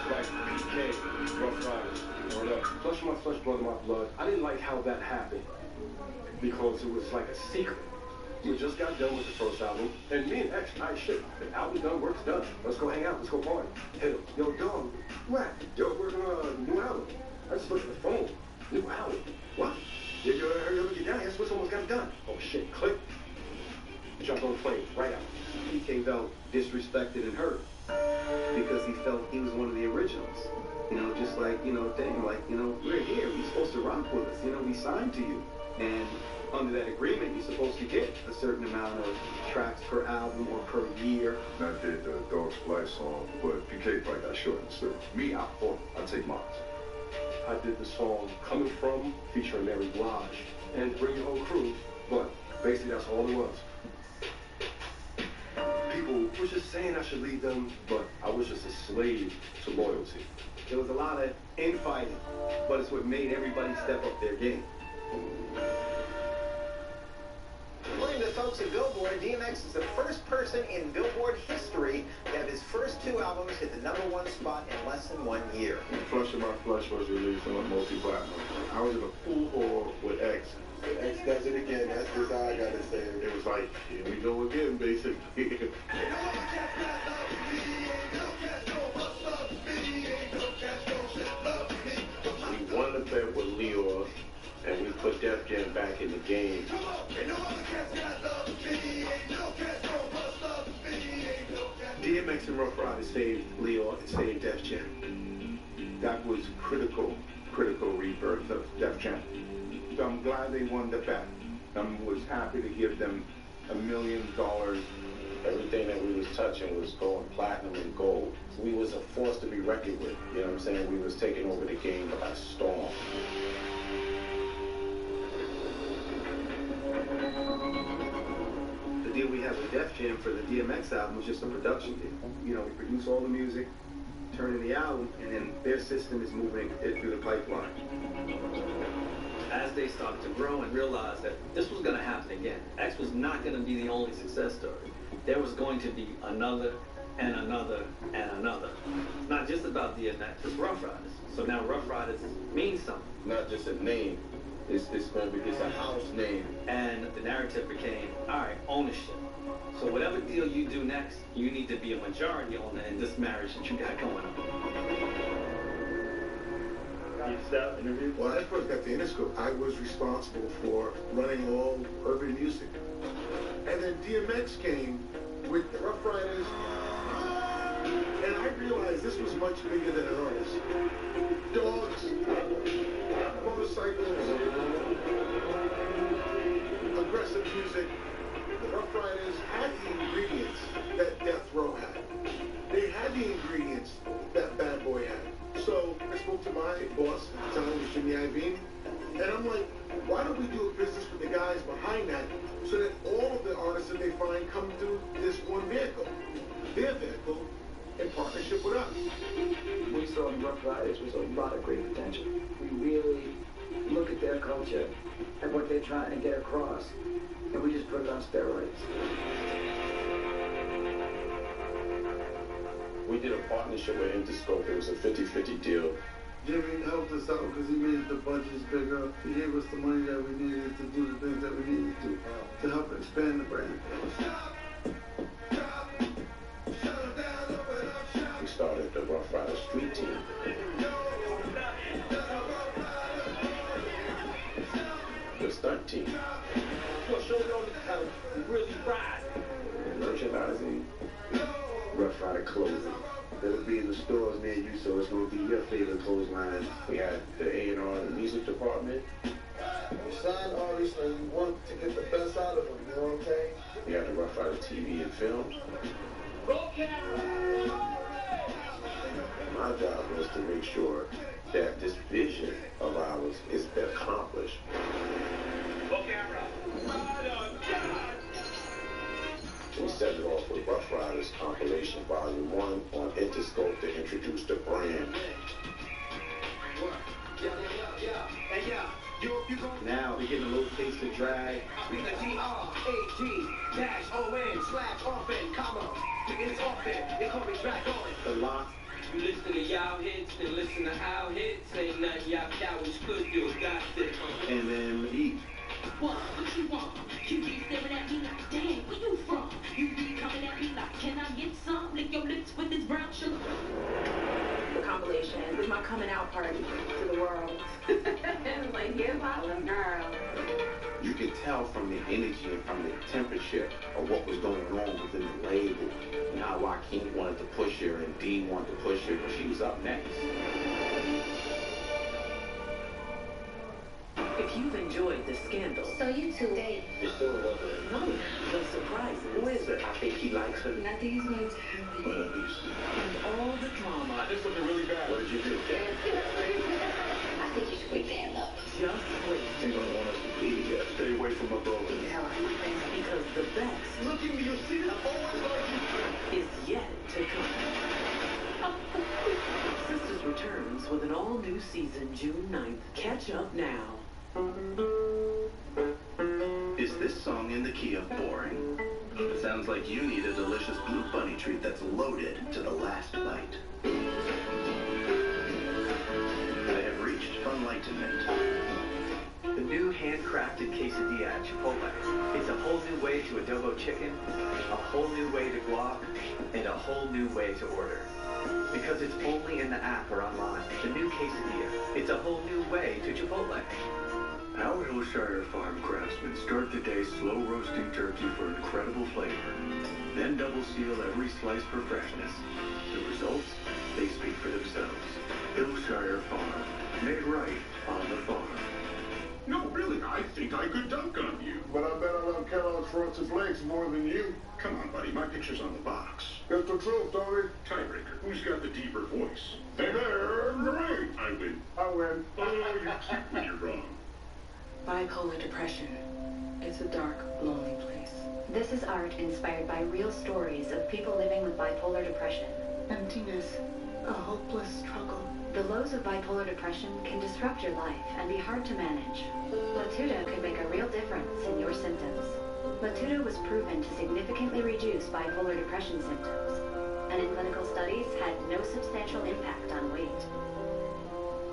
Like PK, Rough Riders, or the Flesh of My Flesh, Blood of My Blood. I didn't like how that happened because it was like a secret. We just got done with the first album, and me and X, nice shit. The album's done, work's done. Let's go hang out, let's go party. Hit him. Yo, dog, what? Yo, we're gonna new album. I just looked at the phone. New album? What? You hurry up and get down here. Swiss almost got it done. Oh shit, click. Jumped on the plane, right out. PK felt disrespected and hurt because he felt he was one of the originals. Just like, dang, like, we're here. You're supposed to rock with us. We signed to you. And under that agreement, you're supposed to get a certain amount of tracks per album or per year. I did the Dog's Life song, but PK probably got short and still. Me, I take mine. I did the song Coming From, featuring Mary Blige, and Bring Your Whole Crew, but basically that's all it was. People were just saying I should leave them, but I was just a slave to loyalty. There was a lot of infighting, but it's what made everybody step up their game. According to the folks at Billboard, DMX is the first person in Billboard history to have his first two albums hit the #1 spot in less than 1 year. Flesh of My Flesh was released on multi-platinum. I was in a pool hall with X. X does it again, that's just how I gotta say it. It was like, here we go again, basically. We won the bet with Leo, and we put Def Jam back in the game. DMX and Rough Riders saved Leo and saved Def Jam. That was critical rebirth of Def Jam. So I'm glad they won the bet. I was happy to give them $1 million. Everything that we was touching was going platinum and gold. We was a force to be reckoned with. You know what I'm saying? We was taking over the game by storm. The deal we had with Def Jam for the DMX album was just a production deal. We produce all the music, turn in the album, and then their system is moving it through the pipeline. As they started to grow and realize that this was going to happen again, X was not going to be the only success story. There was going to be another and another and another. It's not just about DMX, it's Rough Riders. So now Rough Riders means something. Not just a name. It's a house name. And the narrative became, all right, ownership. So whatever deal you do next, you need to be a majority owner in this marriage that you got going on. Interview? When I first got to Interscope, I was responsible for running all urban music. And then DMX came with the Rough Riders, and I realized this was much bigger than an artist. Dogs, motorcycles, aggressive music. The Rough Riders had the ingredients that Death Row had. They had the ingredients that Bad Boy had. So I spoke to my boss, at the time was Jimmy Iovine, and I'm like, why don't we do a business with the guys behind that so that all of the artists that they find come through this one vehicle, their vehicle, in partnership with us. We saw in Rough Riders was a lot of great potential. We really look at their culture and what they're trying to get across, and we just put it on steroids. We did a partnership with Interscope. It was a 50-50 deal. Jimmy helped us out because he made the budgets bigger. He gave us the money that we needed to do the things that we needed to help expand the brand. We started the Rough Rider Street Team. The stunt team. Well, show them how to really ride. Merchandising. Rough Rider clothing. It'll be in the stores near you, so it's going to be your favorite clothesline. We had the A&R, the music department. You sign artists and you want to get the best out of them, you know what I'm saying? We had the Rough Rider TV and film. My job was to make sure that this vision of ours is accomplished. We set it off with Rough Riders Compilation Volume 1 on Interscope to introduce the brand. Now we're getting a little taste of drag. The lock. You listen to y'all hits, then listen to our hits. Ain't nothing y'all cowards could do. Got this. And then eat. What you want? You be staring at me like, dang, where you from? You be coming at me like, can I get some? Lick your lips with this brown sugar. The compilation is my coming out party to the world. Like, give Harlem girl. You could tell from the energy and from the temperature of what was going on within the label. And how Joaquin wanted to push her and Dee wanted to push her, but she was up next. If you've enjoyed the scandal. So you two date. You're still in love with her. No, the surprises. Who is it? I think he likes her. Nothing is going to happen. And all the drama. This looking really bad. What did you do? I think you should wake the hell up. Just wait. You don't want us to be together. Stay away from my brother. Because the best. Look at me, you see that? Is yet to come. Sisters returns with an all-new season June 9th. Catch up now. Is this song in the key of boring? It sounds like you need a delicious Blue Bunny treat that's loaded to the last bite. I have reached enlightenment. The new handcrafted quesadilla at Chipotle. It's a whole new way to adobo chicken, a whole new way to guac, and a whole new way to order. Because it's only in the app or online. The new quesadilla. It's a whole new way to Chipotle. Our Hillshire Farm craftsmen start the day slow roasting turkey for incredible flavor. Then double seal every slice for freshness. The results, they speak for themselves. Hillshire Farm, made right on the farm. No, really, I think I could dunk on you. But I bet I love Kellogg's Frosted Flakes more than you. Come on, buddy, my picture's on the box. That's the truth, Tony. Tiebreaker, who's got the deeper voice? They're great. I win. I win. Oh, you're cute when you're wrong. Bipolar depression. It's a dark, lonely place. This is art inspired by real stories of people living with bipolar depression. Emptiness. A hopeless struggle. The lows of bipolar depression can disrupt your life and be hard to manage. TUDDA could make a real difference in your symptoms. TUDDA was proven to significantly reduce bipolar depression symptoms, and in clinical studies had no substantial impact on weight.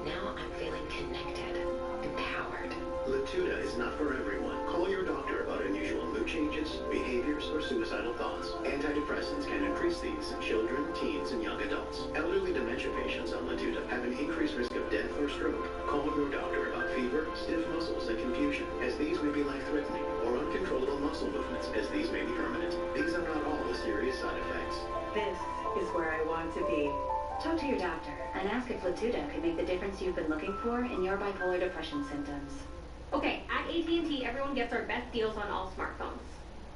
Now I'm feeling connected, empowered. TUDDA is not for everyone. Call your doctor about unusual mood changes, behaviors, or suicidal thoughts. Antidepressants can increase these in children, teens, and young adults. Elderly dementia patients on TUDDA have an increased risk of death or stroke. Call your doctor about fever, stiff muscles, and confusion, as these may be life-threatening, or uncontrollable muscle movements, as these may be permanent. These are not all the serious side effects. This is where I want to be. Talk to your doctor and ask if TUDDA could make the difference you've been looking for in your bipolar depression symptoms. Okay, at AT&T, everyone gets our best deals on all smartphones.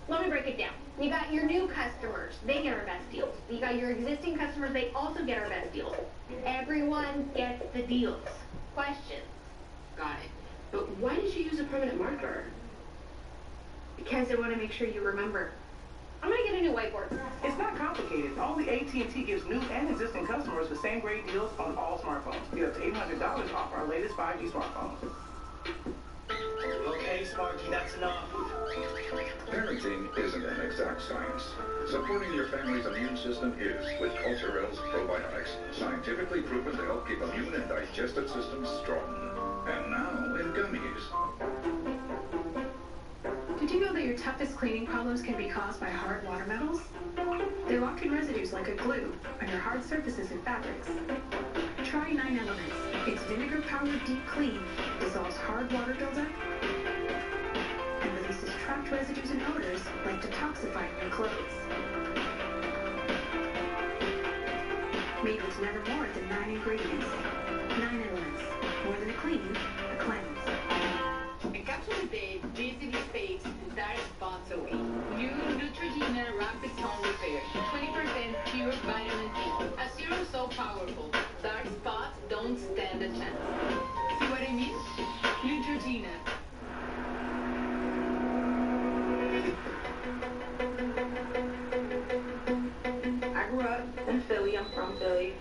Let me break it down. You got your new customers, they get our best deals. You got your existing customers, they also get our best deals. Everyone gets the deals. Questions? Got it. But why did you use a permanent marker? Because I want to make sure you remember. I'm gonna get a new whiteboard. It's not complicated. Only AT&T gives new and existing customers the same great deals on all smartphones. Get up to $800 off our latest 5G smartphone. Okay, Sparky, that's enough. Parenting Breastfeeding isn't an exact science. Supporting your family's immune system is with confErENCE probiotics, scientifically proven to help keep immune and digestive systems strong. And now in gummies. Did you know that your toughest cleaning problems can be caused by hard water metals? They lock in residues like a glue on your hard surfaces and fabrics. Try 9 Elements. Its vinegar-powered deep clean dissolves hard water buildup and releases trapped residues and odors like detoxifying your clothes. Made with never more than 9 ingredients. 9 Elements. More than a clean, a cleanse. En cápsulas de visible face and dark spots away. New Neutrogena Rapid Tone Repair. 20% pure vitamin D. A serum so powerful. Dark spots don't stand a chance. See what I mean? Neutrogena. I grew up in Philly. I'm from Philly.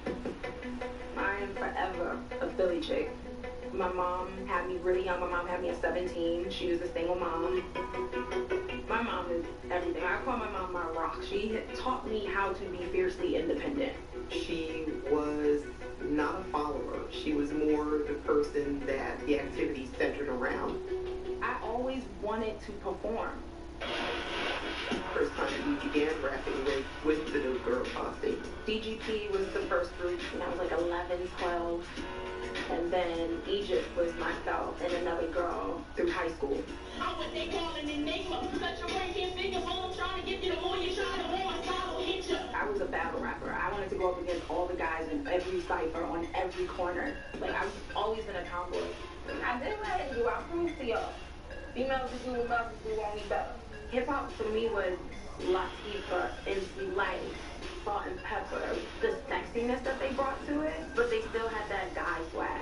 I am forever a Philly chick. My mom had me really young. My mom had me at 17. She was a single mom. My mom is everything. I call my mom my rock. She had taught me how to be fiercely independent. She was not a follower. She was more the person that the activities centered around. I always wanted to perform. First time we began rapping with the Dope Girl Posse. DGP was the first group when I was like 11, 12. And then Egypt was myself and another girl through high school. I'm what they call an enigma. Such a way can't figure home. Trying to get you the more you try, the more I follow hit you. I was a battle rapper. I wanted to go up against all the guys in every cipher on every corner. Like, I've always been a tomboy. I did what I had to do. I proved to y'all. Females who do what love do want me better. Hip hop for me was Latifah, MC Light, Salt and Pepper, the sexiness that they brought to it, but they still had that guy swag.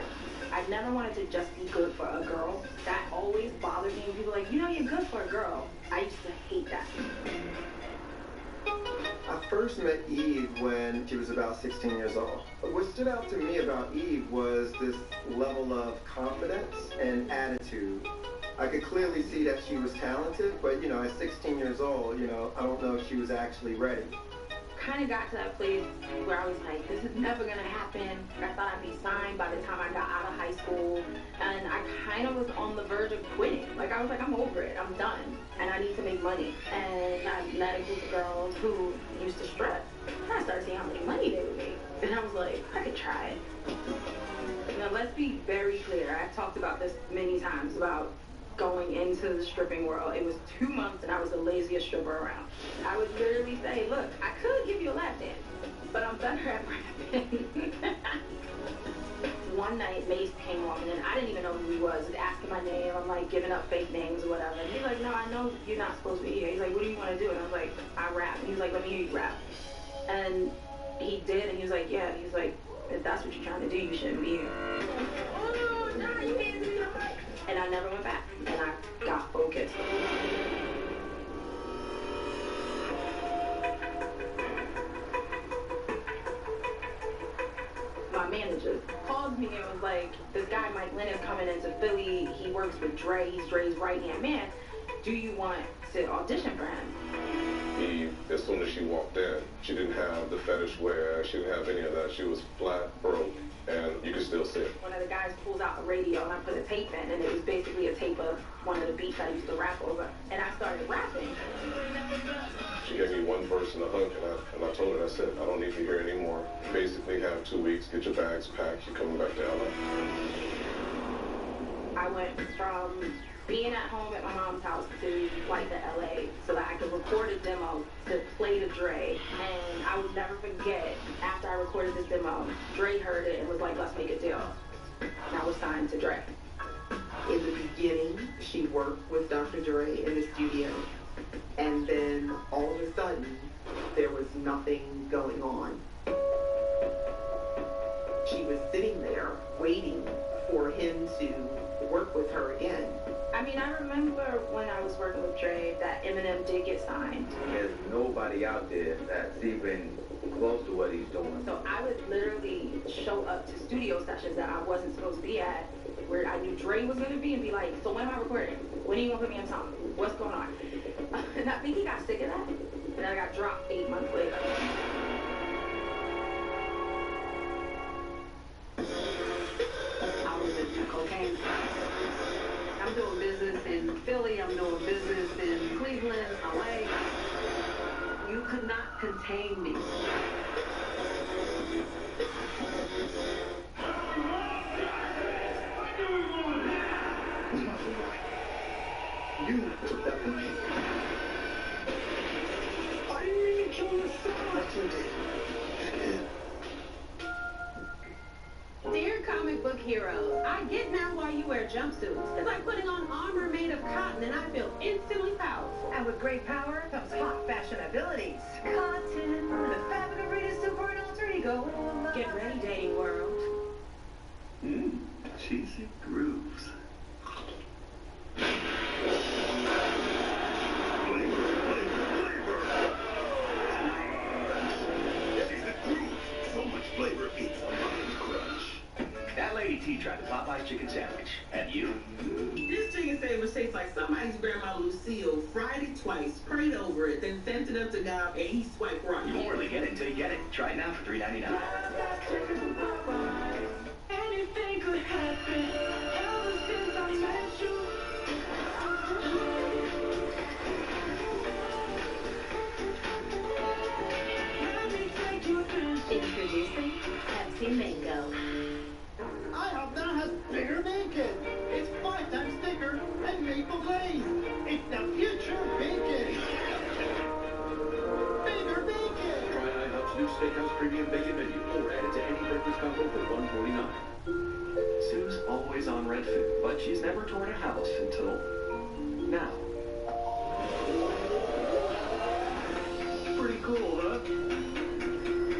I never wanted to just be good for a girl. That always bothered me when people were like, you know, you're good for a girl. I used to hate that. I first met Eve when she was about 16 years old. What stood out to me about Eve was this level of confidence and attitude. I could clearly see that she was talented, but, you know, at 16 years old, you know, I don't know if she was actually ready. Kind of got to that place where I was like, this is never going to happen. I thought I'd be signed by the time I got out of high school. And I kind of was on the verge of quitting. Like, I was like, I'm over it. I'm done. And I need to make money. And I met a group of girls who used to strip. And I started seeing how much money they would make. And I was like, I could try it. Now, let's be very clear. I've talked about this many times about going into the stripping world. It was 2 months and I was the laziest stripper around. I would literally say, look, I could give you a lap dance, but I'm better at rapping. One night, Mace came on and I didn't even know who he was. He's asking my name. I'm like giving up fake names or whatever. And he's like, no, I know you're not supposed to be here. He's like, what do you want to do? And I was like, I rap. And he's like, let me hear you rap. And he did, and he was like, yeah. He's like, if that's what you're trying to do, you shouldn't be here. Oh, no, you can't do that. And I never went back, and I got focused. My manager called me and was like, this guy Mike Lynn is coming into Philly. He works with Dre. He's Dre's right-hand man. Do you want to audition for him? Eve, as soon as she walked in, she didn't have the fetish wear. She didn't have any of that. She was flat broke. And you can still see it. One of the guys pulls out a radio and I put a tape in, and it was basically a tape of one of the beats I used to rap over. And I started rapping. She gave me one verse and a hook, and I told her, that's it. I don't need to hear any more. Basically, have 2 weeks, get your bags packed, you're coming back to LA. I went from being at home at my mom's house to flight to LA so that I could record a demo to play to Dre. And I would never forget, after I recorded this demo, Dre heard it and was like, let's make a deal. And I was signed to Dre. In the beginning, she worked with Dr. Dre in the studio. And then all of a sudden, there was nothing going on. She was sitting there waiting for him to work with her again. I mean, I remember when I was working with Dre that Eminem did get signed. There's nobody out there that's even close to what he's doing. So I would literally show up to studio sessions that I wasn't supposed to be at, where I knew Dre was going to be, and be like, so when am I recording? When are you going to put me on song? What's going on? And I think he got sick of that. And then I got dropped 8 months later. I was into cocaine. I'm doing business in Philly. I'm doing business in Cleveland, LA. You could not contain me. You took that from me. I didn't mean to kill your son. But you did. Dear comic book heroes, I get now why you wear jumpsuits. It's like putting on armor made of cotton and I feel instantly powerful. And with great power comes hot fashion abilities. Cotton, the fabric of Rita's super and alter ego. Get ready, dating world. Cheesy grooves. So much flavor, it's a mind crunch. That Lady T tried the Popeye's chicken sandwich. And you? This chicken sandwich tastes like somebody's grandma Lucille fried it twice, prayed over it, then sent it up to God, and he swiped right. You won't really get it until you get it. Try it now for $3.99. Anything could happen ever since I met you. Introducing Pepsi Mango. I hope now has bigger bacon. It's 5 times thicker and maple glaze. It's the future of bacon. Bigger bacon. Try IHOP's new Steakhouse Premium Bacon Menu or add it to any breakfast combo for $1.49. Sue's always on Redfin, but she's never toured a house until now. Pretty cool, huh?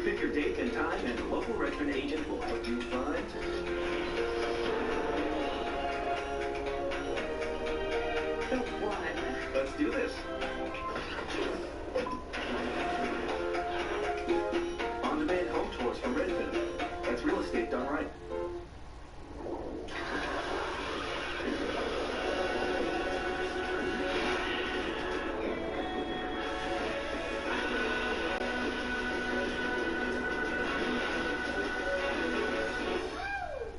Pick your date and time, and the local Redfin agent will help you find The one. Let's do this. On-demand home tours from Redfin. That's real estate done right.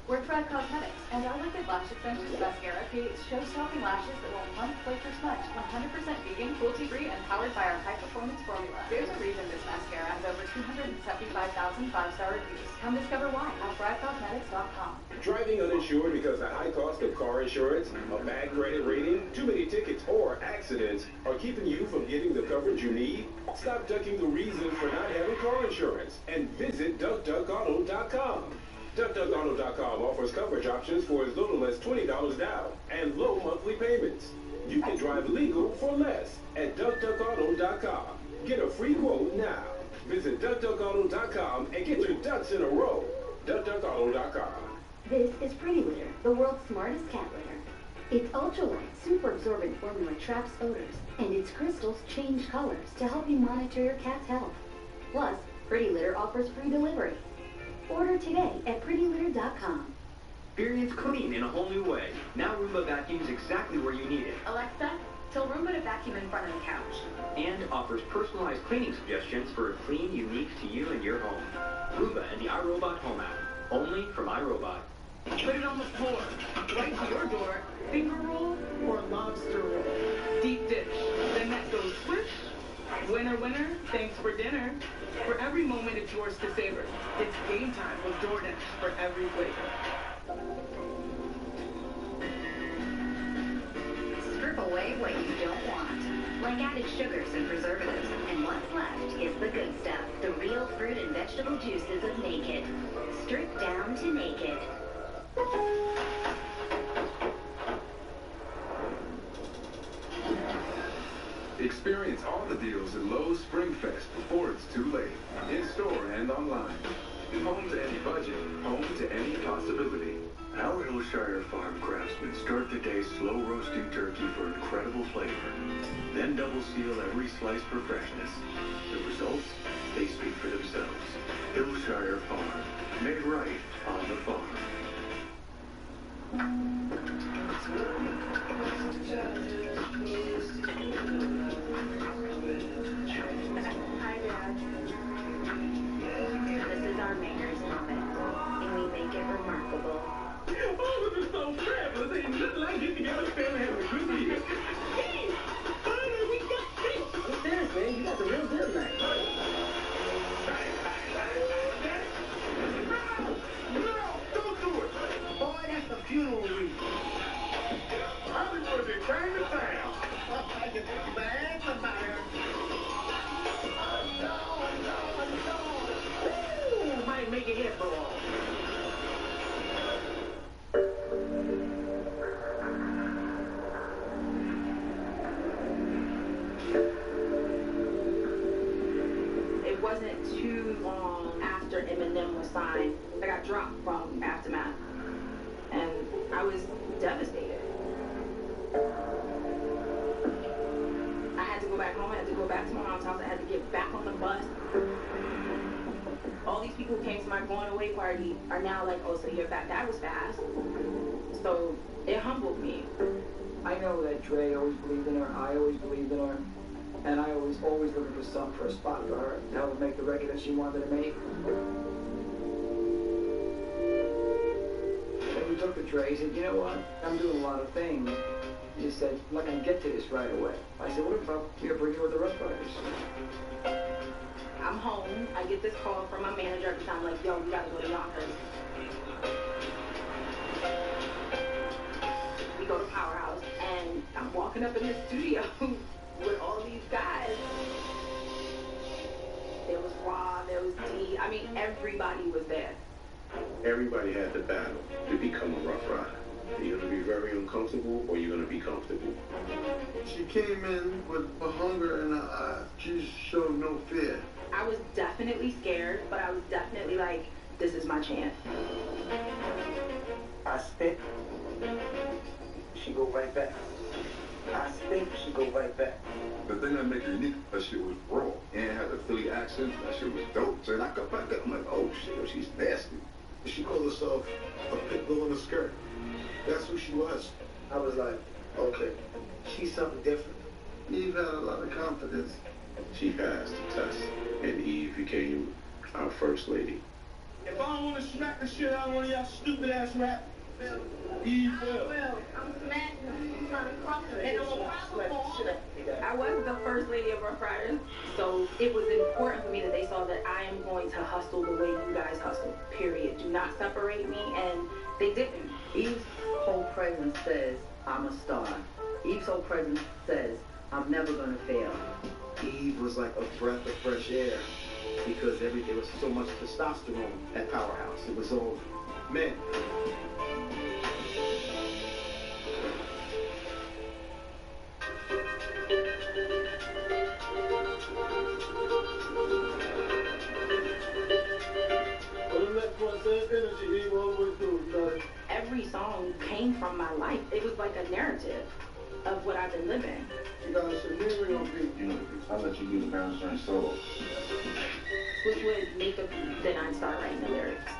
We're Thread Cosmetics, and our liquid lash extensions mascara creates show-stopping lashes that won't plump, flake, or smudge. 100% vegan, cruelty-free, and powered by our high-performance formula. There's a reason this mascara has over 275,000 five-star reviews. Come discover why at ThriveCosmetics.com. Driving uninsured because of the high cost of car insurance, a bad credit rating, too many tickets, or accidents are keeping you from getting the coverage you need? Stop ducking the reason for not having car insurance and visit DuckDuckAuto.com. DuckDuckAuto.com offers coverage options for as little as $20 down and low monthly payments. You can drive legal for less at DuckDuckAuto.com. Get a free quote now. Visit DuckDuckAuto.com and get your ducks in a row. DuckDuckAuto.com. This is Pretty Litter, the world's smartest cat litter. Its ultralight, super absorbent formula traps odors, and its crystals change colors to help you monitor your cat's health. Plus, Pretty Litter offers free delivery. Order today at prettylitter.com. Experience clean in a whole new way. Now Roomba vacuums exactly where you need it. Alexa, tell Roomba to vacuum in front of the couch. And offers personalized cleaning suggestions for a clean unique to you and your home. Roomba and the iRobot Home app. Only from iRobot. Put it on the floor, right to your door. Finger roll or lobster roll. Deep dish. Then that goes swish. Winner, winner, thanks for dinner. For every moment, it's yours to savor. It's game time with DoorDash for every flavor. Strip away what you don't want, like added sugars and preservatives. And what's left is the good stuff, the real fruit and vegetable juices of Naked. Stripped down to naked. Experience all the deals at Lowe's Spring Fest before it's too late. In-store and online. Home to any budget. Home to any possibility. Our Hillshire Farm craftsmen start the day slow roasting turkey for incredible flavor. Then double seal every slice for freshness. The results, they speak for themselves. Hillshire Farm. Made right on the farm. wasn't too long after Eminem was signed. I got dropped from Aftermath, and I was devastated. I had to go back home. I had to go back to my mom's house. I had to get back on the bus. All these people who came to my going away party are now like, oh, so you're back. That was fast. So it humbled me. I know that Dre always believed in her. I always believed in her. And I always looking for something, for a spot for her to help her make the record that she wanted to make. And we took the Dre. He said, you know what? I'm doing a lot of things. He said, I'm not going to get to this right away. I said, what about we bring you with the Rough Riders? I'm home. I get this call from my manager every time, like, yo, we got to go to Yonkers. We go to Powerhouse, and I'm walking up in the studio with all these guys. There was Rob, there was D. I mean, everybody was there. Everybody had to battle to become a Rough Rider. You're going to be very uncomfortable, or you're going to be comfortable. She came in with a hunger in her eyes. She showed no fear. I was definitely scared, but I was definitely like, this is my chance. I spit, she go right back. I spit, she go right back. The thing that made her unique, that shit was raw. And had the Philly accent, that shit was dope. So when I come back up, I'm like, oh shit, she's nasty. She called herself a pit bull in a skirt. That's who she was. I was like, okay, she's something different. Eve had a lot of confidence. She passed the test, and Eve became our first lady. If I don't want to smack the shit out of one of y'all stupid ass rap, Eve will. I'm smacking them. I'm trying to cross it. And I was the first lady of Rough Riders, so it was important for me that they saw that I am going to hustle the way you guys hustle, period. Do not separate me, and they didn't. Eve's whole presence says, I'm a star. Eve's whole presence says, I'm never going to fail. Eve was like a breath of fresh air because there was so much testosterone at Powerhouse. It was all men. Every song came from my life. It was like a narrative of what I've been living. You got a scenario beat. You know, I'll let you use Bounce and solo. Which would make then I start writing the lyrics.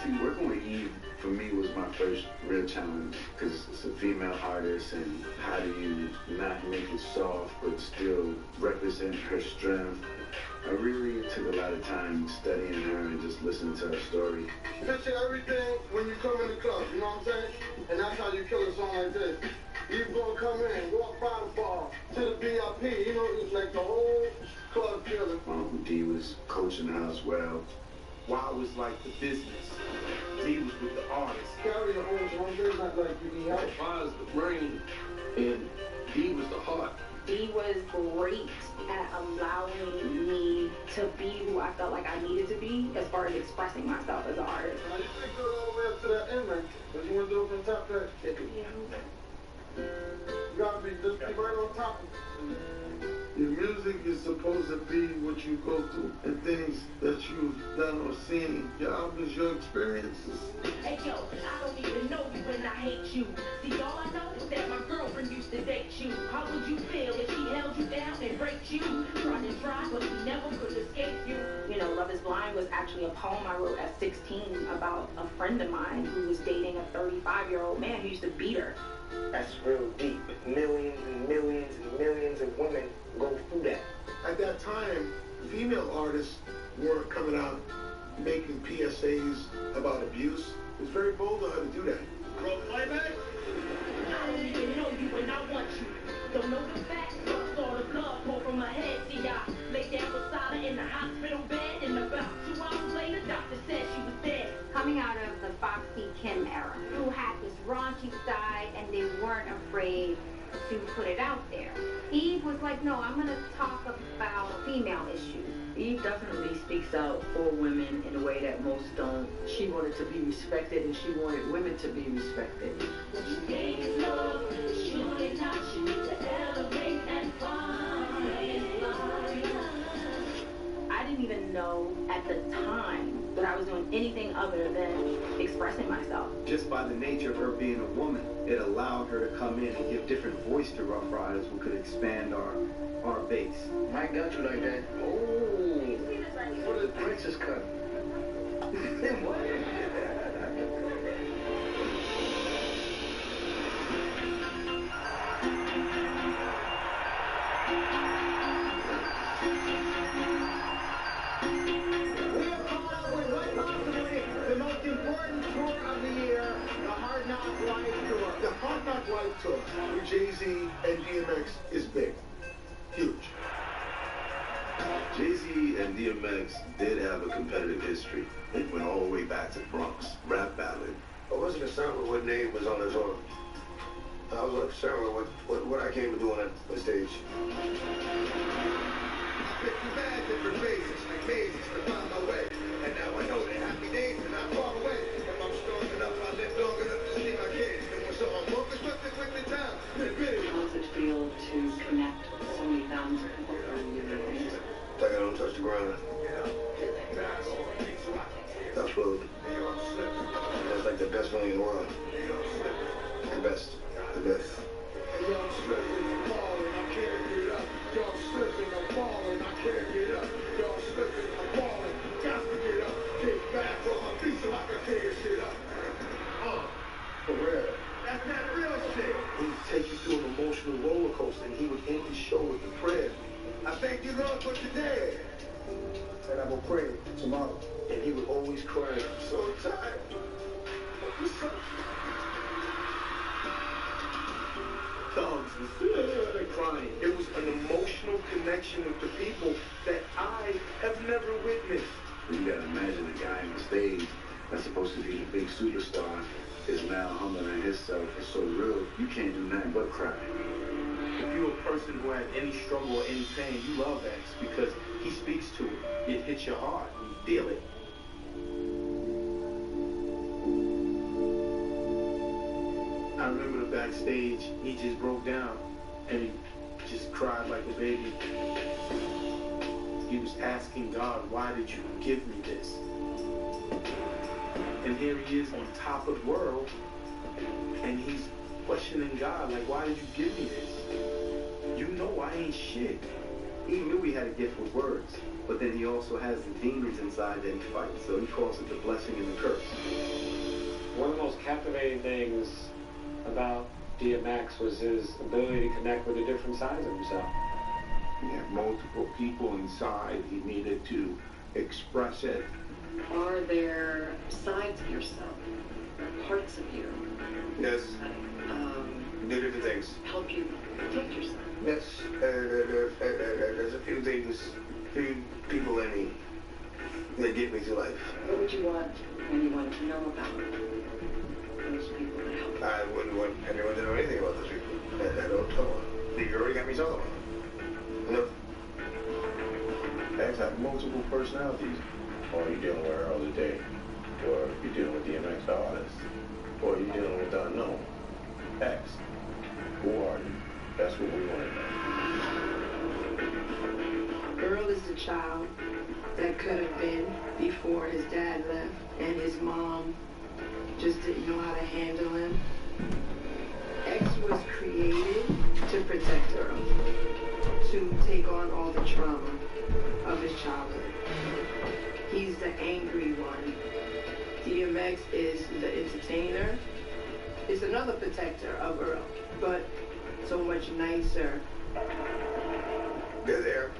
See, working with Eve, for me, was my first real challenge, because it's a female artist, and how do you not make it soft, but still represent her strength? I really took a lot of time studying her and just listening to her story. Picture everything when you come in the club, you know what I'm saying? And that's how you kill a song like this. You gonna come in, walk by the bar, to the VIP, you know, it's like the whole club feeling. My Uncle D was coaching her as well. Y was like the business. D was with the artist. Carry your own song, it's not like you need help. Y was the brain, and D was the heart. D was great at allowing me to be who I felt like I needed to be as far as expressing myself as an artist. Now you can go all the way up to that end, man. But you want to do it from top to that? You gotta be just be right on top of it. Your music is supposed to be what you go through and things that you've done or seen. Your album is your experiences. Hey yo, I don't even know you and I hate you. See, all I know is that my girlfriend used to date you. How would you feel if she held you down and raped you? Tried and tried, but we never could escape you. You know, Love is Blind was actually a poem I wrote at 16 about a friend of mine who was dating a 35-year-old man who used to beat her. That's real deep. Millions and millions and millions of women go through that. At that time, female artists weren't coming out making PSAs about abuse. It was very bold of her to do that. Bro, playback? I don't even know you and I want you. Don't know the facts, but saw the blood pour from my head. See, I lay down beside her in the hospital bed, and about 2 hours later, doctor said she was dead. Coming out of the Foxy Kim era, who had this raunchy side, and they weren't afraid to put it out there. Eve was like, no, I'm going to talk about female issues. Eve definitely speaks out for women in a way that most don't. She wanted to be respected, and she wanted women to be respected. I didn't even know at the time that I was doing anything other than expressing myself. Just by the nature of her being a woman, it allowed her to come in and give different voice to Rough Riders who could expand our base. I got you like that. Oh, for the princess cut. What? The most important tour of the year, the Hard Knock Live Tour. The Hard Knock Live Tour with Jay-Z and DMX is big. Huge. Jay-Z and DMX did have a competitive history. It went all the way back to Bronx rap battling. I wasn't concerned with what name was on his arm. I was concerned with what I came to do on the stage. 50 mad different phases, like mazes to find my way. And now I know that happy days are not far away. If I'm strong enough, I live long enough to see my kids. And when someone focus with the time, then really. How does it feel to connect with so many thousands of people from you? It's like I don't touch the ground. That's what. That's like the best feeling in the world. The best. The best. Y'all slipping and falling, I can't get up. Y'all slipping and falling, I can't get up. Y'all slipping and falling, got to get up. Get back on my feet so I can tear shit up. For real. That's that real shit. He would take you through an emotional roller coaster, and he would end his show with a prayer. I thank you, Lord, for today. And I will pray tomorrow. And he would always cry. I'm so tired. Thugs was crying. It was an emotional connection with the people that I have never witnessed. You gotta imagine a guy on stage that's supposed to be the big superstar is now humbling himself. It's so real, you can't do nothing but cry. If you're a person who had any struggle or any pain, you love X because he speaks to it. It hits your heart. You feel it. I remember the backstage, he just broke down and he just cried like a baby. He was asking God, why did you give me this? And here he is on top of the world and he's questioning God, like, why did you give me this? You know I ain't shit. He knew he had a gift with words, but then he also has the demons inside that he fights, so he calls it the blessing and the curse. One of the most captivating things about DMX was his ability to connect with the different sides of himself. He had multiple people inside. He needed to express it. Are there sides of yourself, parts of you? Yes. Do different things. Help you protect yourself? Yes. There's a few things, few people in me that get me through life. What would you want anyone to know about those people that help you? I wouldn't want anyone to know anything about those people. I don't know. You already got me talking about them. No. X have multiple personalities. Or you're dealing with her all the day. Or you're dealing with DMX, the artist. Or you're dealing with the unknown. X. Who are you? That's what we want to know. Earl is the child that could have been before his dad left and his mom just didn't know how to handle him. X was created to protect Earl, to take on all the trauma of his childhood. He's the angry one. DMX is the entertainer. Is another protector of Earl, but so much nicer. They're there.